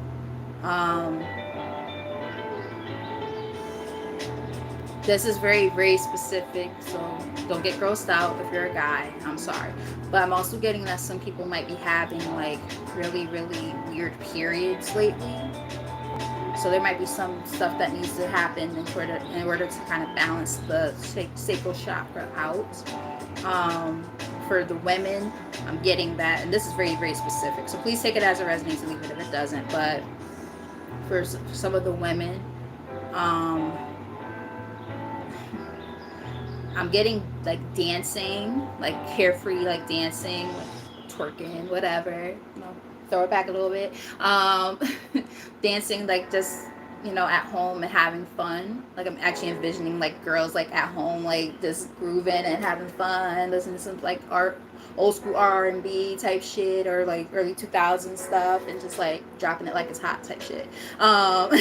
This is very, very specific, so don't get grossed out if you're a guy. I'm sorry. But I'm also getting that some people might be having really, really weird periods lately. So there might be some stuff that needs to happen in order to kind of balance the sacral chakra out. For the women, I'm getting that, and this is very, very specific. So please take it as it resonates and leave it if it doesn't. But for some of the women, I'm getting dancing, carefree, dancing, twerking, whatever. throw it back a little bit. Dancing, like, just, at home and having fun. Like, I'm actually envisioning, like, girls, like, at home, like, just grooving and having fun, listening to some, like, old school R&B type shit, or, like, early 2000s stuff, and just, like, dropping it like it's hot type shit. I'm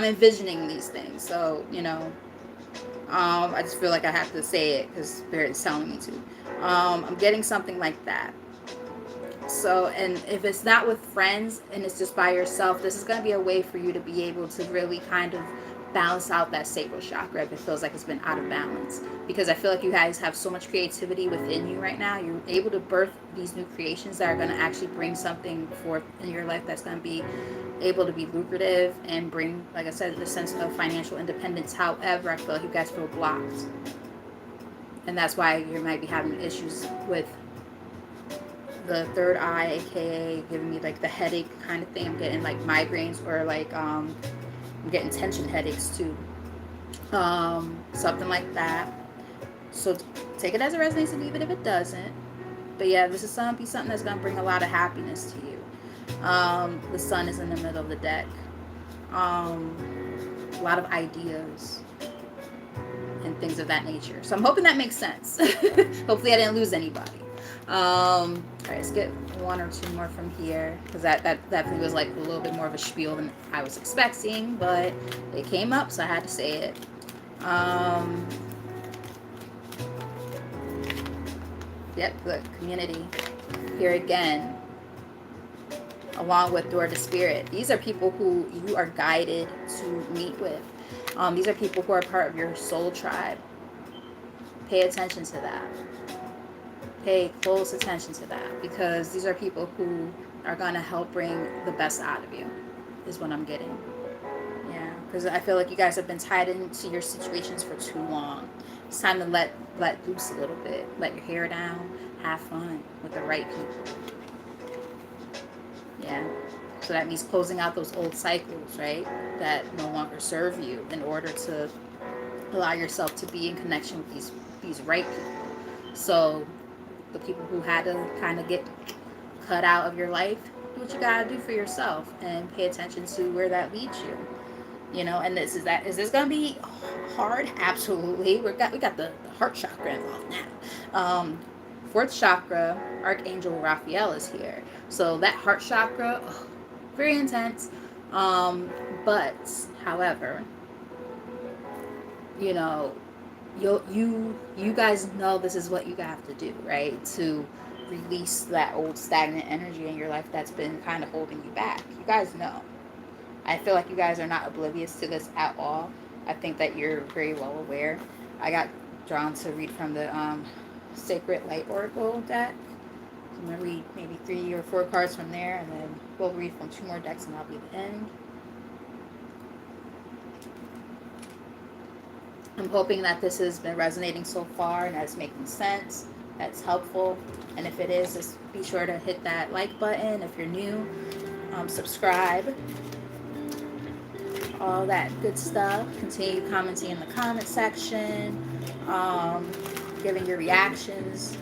envisioning these things, so, I just feel like I have to say it because Spirit is telling me to. I'm getting something like that. So, and if it's not with friends and it's just by yourself, this is going to be a way for you to be able to really kind of balance out that sacral chakra if it feels like it's been out of balance. Because I feel like you guys have so much creativity within you right now. You're able to birth these new creations that are going to actually bring something forth in your life that's going to be able to be lucrative and bring, like I said, the sense of financial independence. However, I feel like you guys feel blocked. And that's why you might be having issues with the third eye, aka giving me like the headache kind of thing. I'm getting like migraines, or like I'm getting tension headaches too. Something like that. So take it as it resonates, and even if it doesn't. But yeah, this is gonna be something that's gonna bring a lot of happiness to you. The sun is in the middle of the deck. A lot of ideas and things of that nature. So I'm hoping that makes sense. Hopefully I didn't lose anybody. All right, let's get one or two more from here, because that definitely was like a little bit more of a spiel than I was expecting, but it came up, so I had to say it. Yep, look, community here again, along with Door to Spirit. These are people who you are guided to meet with. These are people who are part of your soul tribe. Pay attention to that. Pay close attention to that, because these are people who are going to help bring the best out of you, is what I'm getting. Yeah, because I feel like you guys have been tied into your situations for too long. It's time to let loose a little bit. Let your hair down. Have fun with the right people. Yeah. So that means closing out those old cycles, right? That no longer serve you, in order to allow yourself to be in connection with these right people. So the people who had to kind of get cut out of your life, do what you gotta do for yourself, and pay attention to where that leads you. And is this gonna be hard? Absolutely. We got the heart chakra involved now. Fourth chakra, Archangel Raphael is here, so that heart chakra, very intense. But however, you guys know this is what you have to do, right? To release that old stagnant energy in your life that's been kind of holding you back. You guys know. I feel like you guys are not oblivious to this at all. I think that you're very well aware. I got drawn to read from the Sacred Light Oracle deck. I'm going to read maybe 3 or 4 cards from there, and then we'll read from 2 more decks, and that'll be the end. I'm hoping that this has been resonating so far, and that it's making sense, that's helpful. And if it is, just be sure to hit that like button. If you're new, subscribe, all that good stuff. Continue commenting in the comment section, giving your reactions.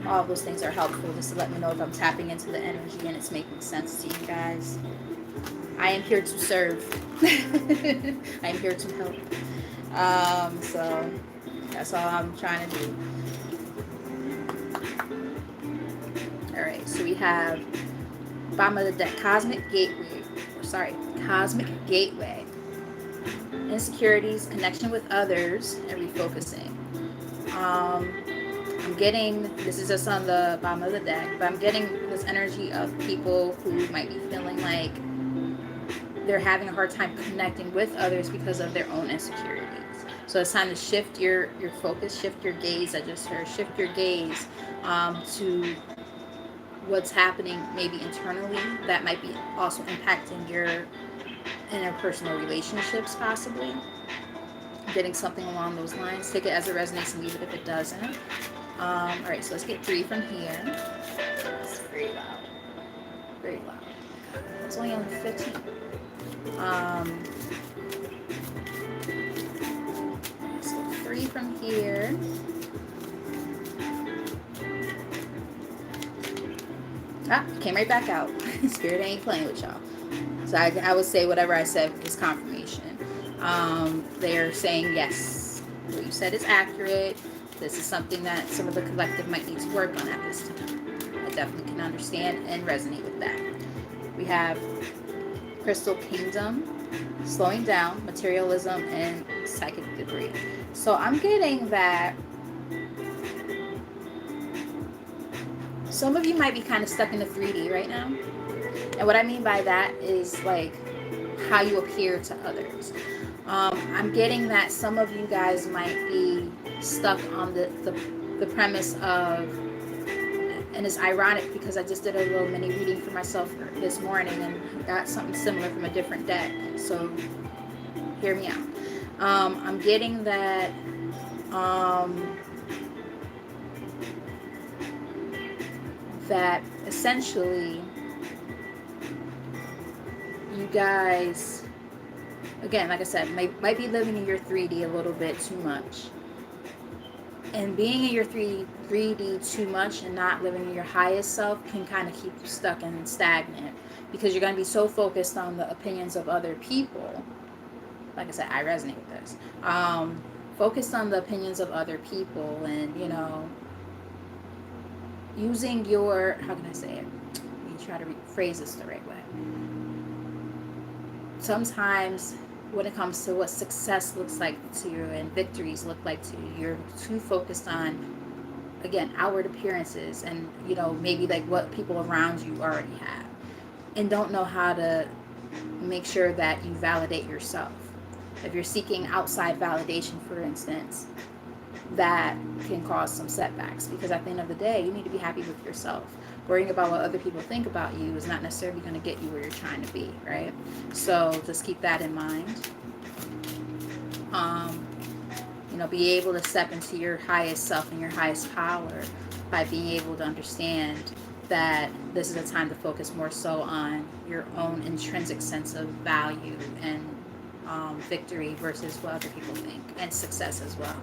All those things are helpful, just to let me know if I'm tapping into the energy and it's making sense to you guys. I am here to serve. I am here to help. So that's all I'm trying to do. Alright, so we have bottom of the deck, Cosmic Gateway. Insecurities, connection with others, and refocusing. I'm getting, this is just on the bottom of the deck, but I'm getting this energy of people who might be feeling like they're having a hard time connecting with others because of their own insecurities. So it's time to shift your focus, shift your gaze. I just heard shift your gaze to what's happening maybe internally that might be also impacting your interpersonal relationships, possibly. Getting something along those lines. Take it as it resonates and leave it if it doesn't. Alright, so let's get 3 from here. It's very loud. Very loud. It's only on 15. So 3 from here. Ah, came right back out. Spirit ain't playing with y'all. So I would say whatever I said is confirmation. They're saying yes, what you said is accurate. This is something that some of the collective might need to work on at this time. I definitely can understand and resonate with that. We have Crystal Kingdom, slowing down, materialism, and psychic debris. So I'm getting that some of you might be kind of stuck in the 3D right now. And what I mean by that is like how you appear to others. I'm getting that some of you guys might be stuck on the premise of, and it's ironic because I just did a little mini reading for myself this morning and got something similar from a different deck. So hear me out. I'm getting that that essentially you guys, again, like I said, might be living in your 3D a little bit too much. And being in your 3D too much and not living in your highest self can kind of keep you stuck and stagnant because you're going to be so focused on the opinions of other people. Like I said, I resonate with this. Focused on the opinions of other people and, using your, how can I say it? Let me try to phrase this the right way. Sometimes when it comes to what success looks like to you and victories look like to you, you're too focused on, again, outward appearances and, maybe like what people around you already have and don't know how to make sure that you validate yourself. If you're seeking outside validation, for instance, that can cause some setbacks because at the end of the day, you need to be happy with yourself. Worrying about what other people think about you is not necessarily going to get you where you're trying to be, right? So just keep that in mind. Be able to step into your highest self and your highest power by being able to understand that this is a time to focus more so on your own intrinsic sense of value and victory versus what other people think, and success as well.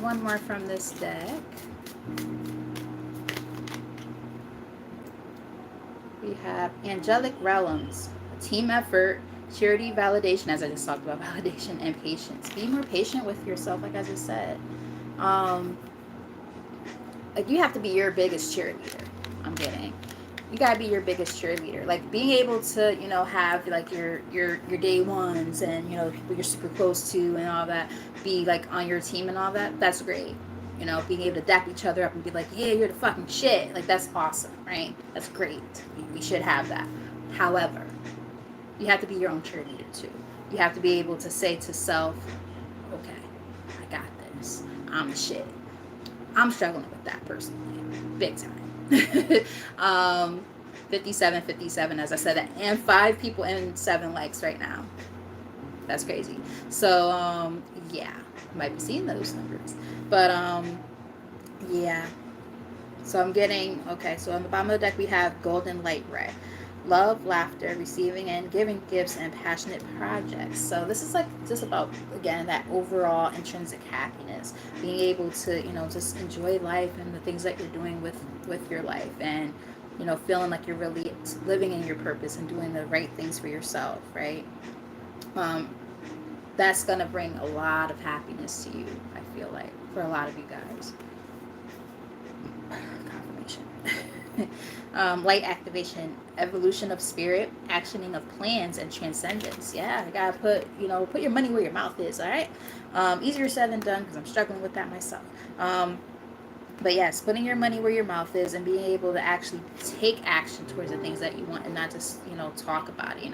One more from this deck. We have Angelic Realms, a team effort, charity, validation, as I just talked about, validation, and patience. Be more patient with yourself, like I just said. Like you have to be your biggest cheerleader. I'm getting. You gotta be your biggest cheerleader. Like being able to, have like your day ones and people you're super close to and all that, be like on your team and all that. That's great. Being able to dap each other up and be like, yeah, you're the fucking shit. Like that's awesome, right? That's great. We should have that. However, you have to be your own cheerleader too. You have to be able to say to self, okay, I got this. I'm the shit. I'm struggling with that personally, big time. 57, as I said that, and 5 people and 7 likes right now. That's crazy. So yeah, might be seeing those numbers, but yeah. So I'm getting, okay, so on the bottom of the deck we have golden light ray, love, laughter, receiving and giving gifts, and passionate projects. So this is like just about, again, that overall intrinsic happiness, being able to just enjoy life and the things that you're doing with your life, and feeling like you're really living in your purpose and doing the right things for yourself, right? That's gonna bring a lot of happiness to you, I feel like, for a lot of you guys. Confirmation. Light activation, evolution of spirit, actioning of plans, and transcendence. Yeah, you gotta put your money where your mouth is. All right. Easier said than done because I'm struggling with that myself. But yes, putting your money where your mouth is and being able to actually take action towards the things that you want and not just talk about it.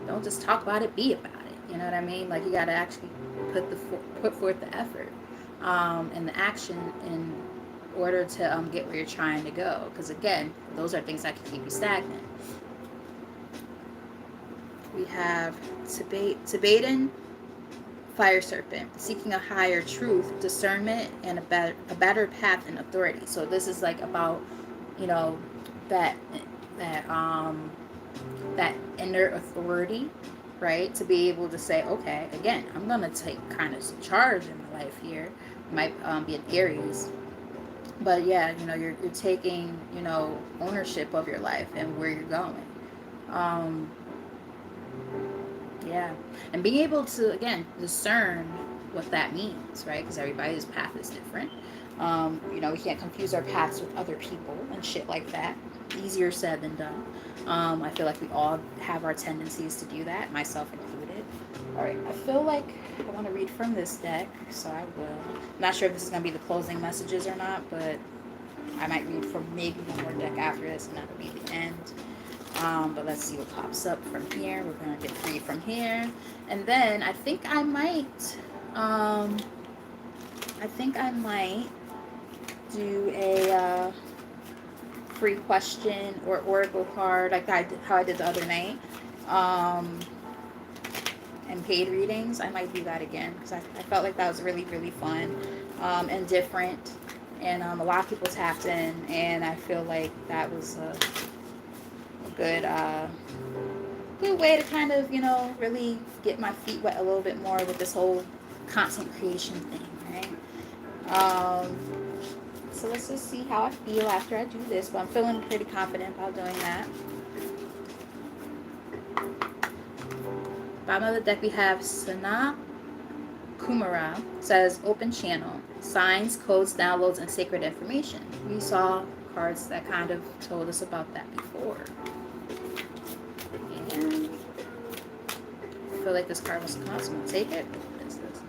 Don't just talk about it, be about it. You know what I mean? Like you gotta actually put forth the effort and the action in order to get where you're trying to go, because again, those are things that can keep you stagnant. We have Tibetan fire serpent, seeking a higher truth, discernment, and a better path and authority. So this is like about that that that inner authority, right? To be able to say, okay, again, I'm gonna take kind of some charge in my life here. Might be an Aries, but yeah, you're taking ownership of your life and where you're going. Um, yeah, and being able to again discern what that means, right? Because everybody's path is different. We can't confuse our paths with other people and shit like that. Easier said than done. I feel like we all have our tendencies to do that, myself included. All right, I feel like I want to read from this deck, so I will. I'm not sure if this is going to be the closing messages or not, but I might read from maybe one more deck after this, and that'll be the end. But let's see what pops up from here. We're going to get free from here. And then I think I might do a free question or oracle card like how I did the other night. And paid readings. I might do that again because I felt like that was really, really fun and different. And a lot of people tapped in, and I feel like that was a good way to kind of really get my feet wet a little bit more with this whole content creation thing, right? So let's just see how I feel after I do this, but I'm feeling pretty confident about doing that. Bottom of the deck we have Sana Kumara. Says open channel, signs, codes, downloads, and sacred information. We saw cards that kind of told us about that before. And I feel like this card was to come out, so I'm going to take it. What is this?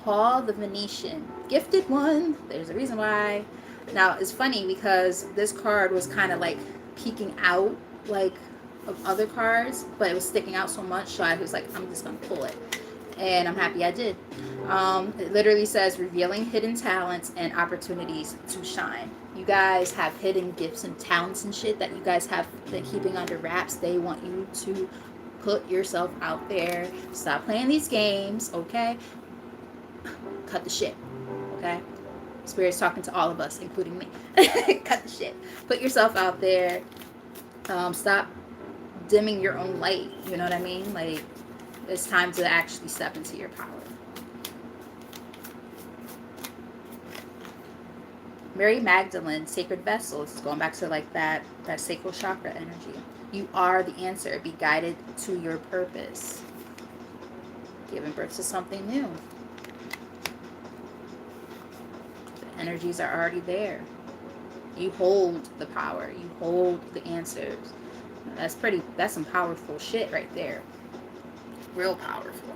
Paul the Venetian. Gifted one. There's a reason why. Now, it's funny because this card was kind of like peeking out like of other cards, but it was sticking out so much, so I was like, I'm just going to pull it. And I'm happy I did. It literally says revealing hidden talents and opportunities to shine. You guys have hidden gifts and talents and shit that you guys have been keeping under wraps. They want you to put yourself out there. Stop playing these games, okay? Cut the shit, okay? Spirit's talking to all of us, including me. Cut the shit. Put yourself out there. Stop dimming your own light. You know what I mean? Like, it's time to actually step into your power. Mary Magdalene, sacred vessels. Going back to like that sacral chakra energy. You are the answer. Be guided to your purpose. Giving birth to something new. The energies are already there. You hold the power. You hold the answers. That's some powerful shit right there. Real powerful.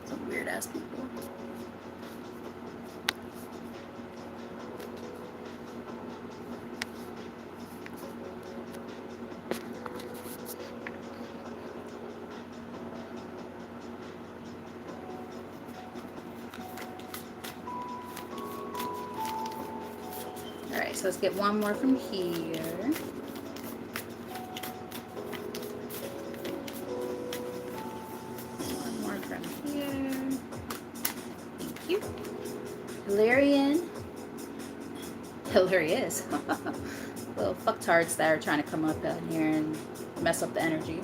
Some weird ass people. Alright, so let's get one more from here. One more from here. Thank you. Hilarious. Little fucktards that are trying to come up down here and mess up the energy.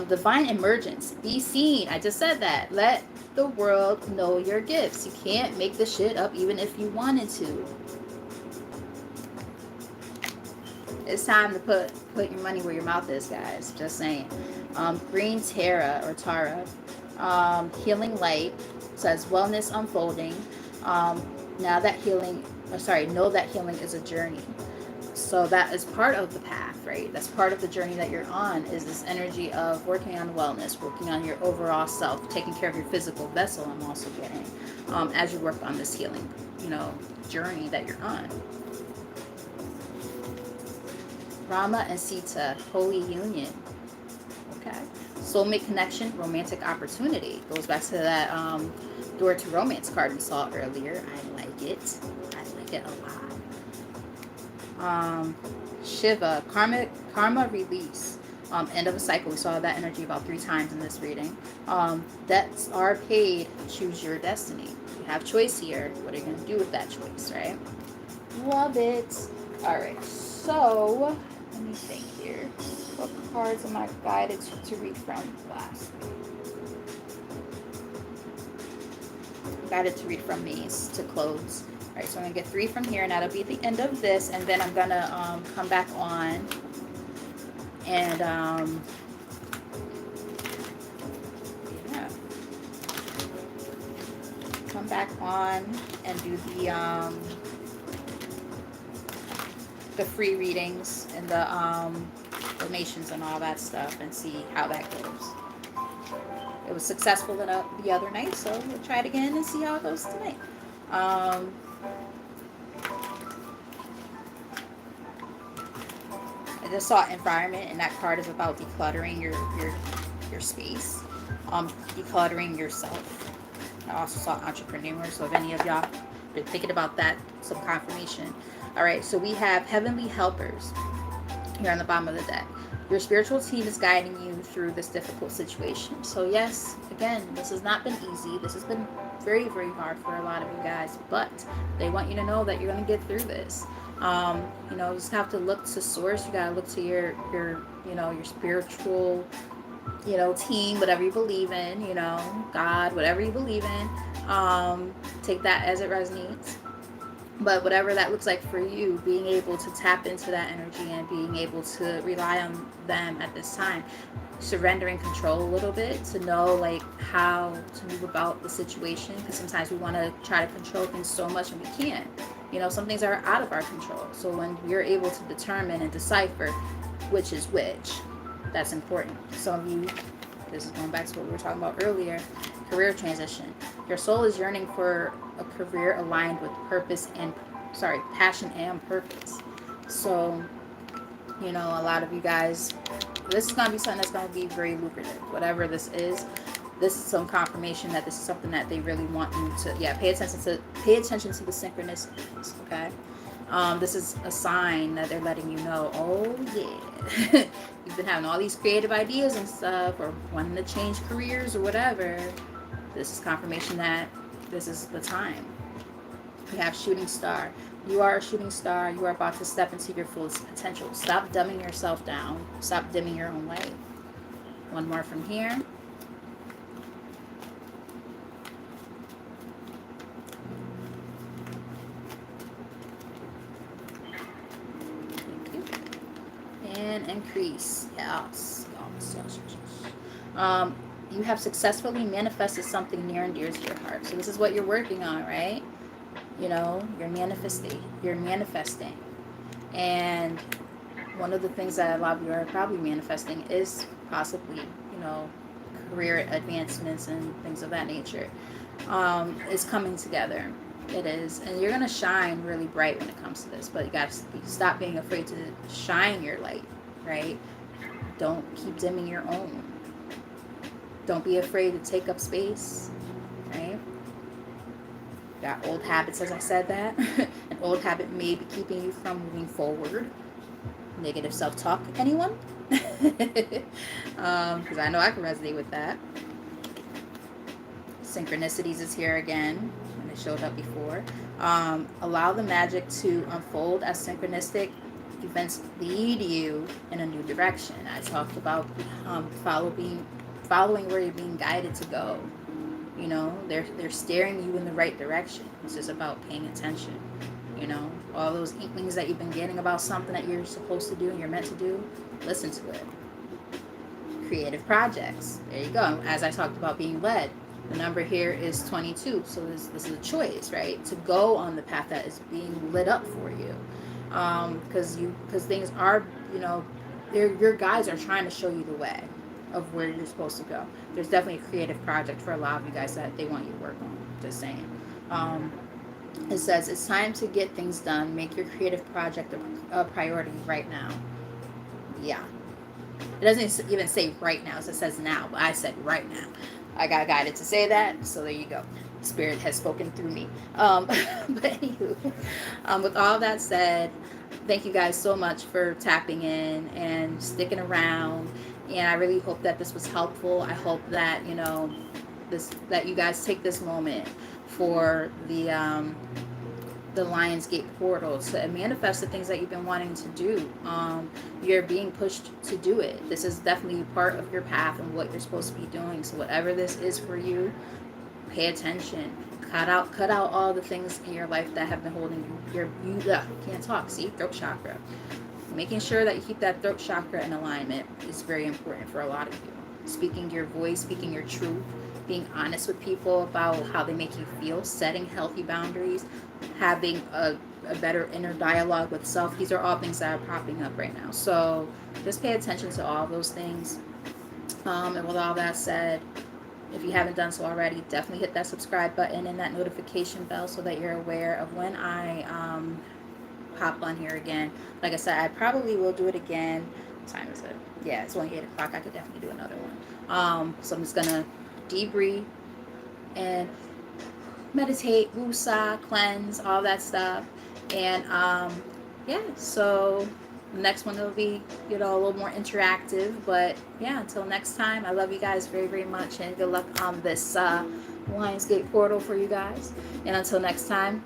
Divine emergence. Be seen. I just said that. Let the world know your gifts. You can't make this shit up even if you wanted to. It's time to put your money where your mouth is, guys. Just saying. Green Tara or Tara. Healing light. Says wellness unfolding. Know that healing is a journey. So that is part of the path, right? That's part of the journey that you're on, is this energy of working on wellness, working on your overall self, taking care of your physical vessel. I'm also getting as you work on this healing, journey that you're on. Rama and Sita, holy union. Okay. Soulmate connection, romantic opportunity. Goes back to that door to romance card we saw earlier. I like it. I like it a lot. Shiva, karma release. End of a cycle. We saw that energy about 3 times in this reading. Debts are paid. Choose your destiny. You have choice here. What are you going to do with that choice, right? Love it. All right. So let me think here. What cards am I guided to read from last? Guided to read from these to close. All right. So I'm going to get 3 from here, and that'll be the end of this. And then I'm going to come back on and yeah, come back on and do the free readings and the donations and all that stuff, and see how that goes. It was successful the other night, so we'll try it again and see how it goes tonight. I just saw environment, and that card is about decluttering your space, decluttering yourself. I also saw entrepreneur, so if any of y'all been thinking about that, some confirmation. All right, so we have heavenly helpers here on the bottom of the deck. Your spiritual team is guiding you through this difficult situation. So yes, again, this has not been easy. This has been very, very hard for a lot of you guys, but they want you to know that you're going to get through this. You just have to look to source. You got to look to your spiritual, team, whatever you believe in, God, whatever you believe in. Take that as it resonates. But whatever that looks like for you, being able to tap into that energy and being able to rely on them at this time, surrendering control a little bit to know like how to move about the situation, because sometimes we want to try to control things so much and we can't. Some things are out of our control. So when we're able to determine and decipher which is which, that's important. Some of you, this is going back to what we were talking about earlier, career transition. Your soul is yearning for a career aligned with passion and purpose. So, a lot of you guys, this is going to be something that's going to be very lucrative. Whatever this is some confirmation that this is something that they really want you to, pay attention to the synchronicities, okay? This is a sign that they're letting you know, oh yeah, you've been having all these creative ideas and stuff, or wanting to change careers or whatever. This is confirmation that this is the time. We have shooting star. You are a shooting star. You are about to step into your fullest potential. Stop dumbing yourself down. Stop dimming your own light. One more from here. And increase. Yes. You have successfully manifested something near and dear to your heart. So this is what you're working on, right? You're manifesting. And one of the things that a lot of you are probably manifesting is possibly, career advancements and things of that nature. Is coming together. It is. And you're going to shine really bright when it comes to this. But you got to stop being afraid to shine your light, right? Don't keep dimming your own. Don't be afraid to take up space, right? Got old habits, as I said that. An old habit may be keeping you from moving forward. Negative self-talk, anyone? Because I know I can resonate with that. Synchronicities is here again, and it showed up before. Allow the magic to unfold as synchronistic events lead you in a new direction. I talked about following where you're being guided to go. They're steering you in the right direction. It's just about paying attention. All those inklings that you've been getting about something that you're supposed to do and you're meant to do, listen to it. Creative projects. There you go. As I talked about being led, the number here is 22. So this is a choice, right? To go on the path that is being lit up for you. Because things are, your guides are trying to show you the way of where you're supposed to go. There's definitely a creative project for a lot of you guys that they want you to work on. Just saying. It says it's time to get things done. Make your creative project a priority right now. Yeah. It doesn't even say right now. So it says now, but I said right now. I got guided to say that, so there you go. Spirit has spoken through me. But anywho, with all that said, thank you guys so much for tapping in and sticking around. And I really hope that this was helpful. I hope that, you know, this, that you guys take this moment for the Lionsgate portal to manifest the things that you've been wanting to do. You're being pushed to do it. This is definitely part of your path and what you're supposed to be doing. So whatever this is for you, pay attention. Cut out all the things in your life that have been holding can't talk. See, throat chakra. Making sure that you keep that throat chakra in alignment is very important for a lot of you. Speaking your voice, speaking your truth, being honest with people about how they make you feel, setting healthy boundaries, having a better inner dialogue with self. These are all things that are popping up right now. So just pay attention to all those things. And with all that said, if you haven't done so already, definitely hit that subscribe button and that notification bell so that you're aware of when I pop on here again. Like I said, I probably will do it again. What time is it? Yeah, it's only 8 o'clock. I could definitely do another one. So I'm just going to debrief and meditate, woosah, cleanse, all that stuff. And yeah, so the next one will be, you know, a little more interactive. But yeah, until next time, I love you guys very, very much, and good luck on this Lionsgate portal for you guys. And until next time,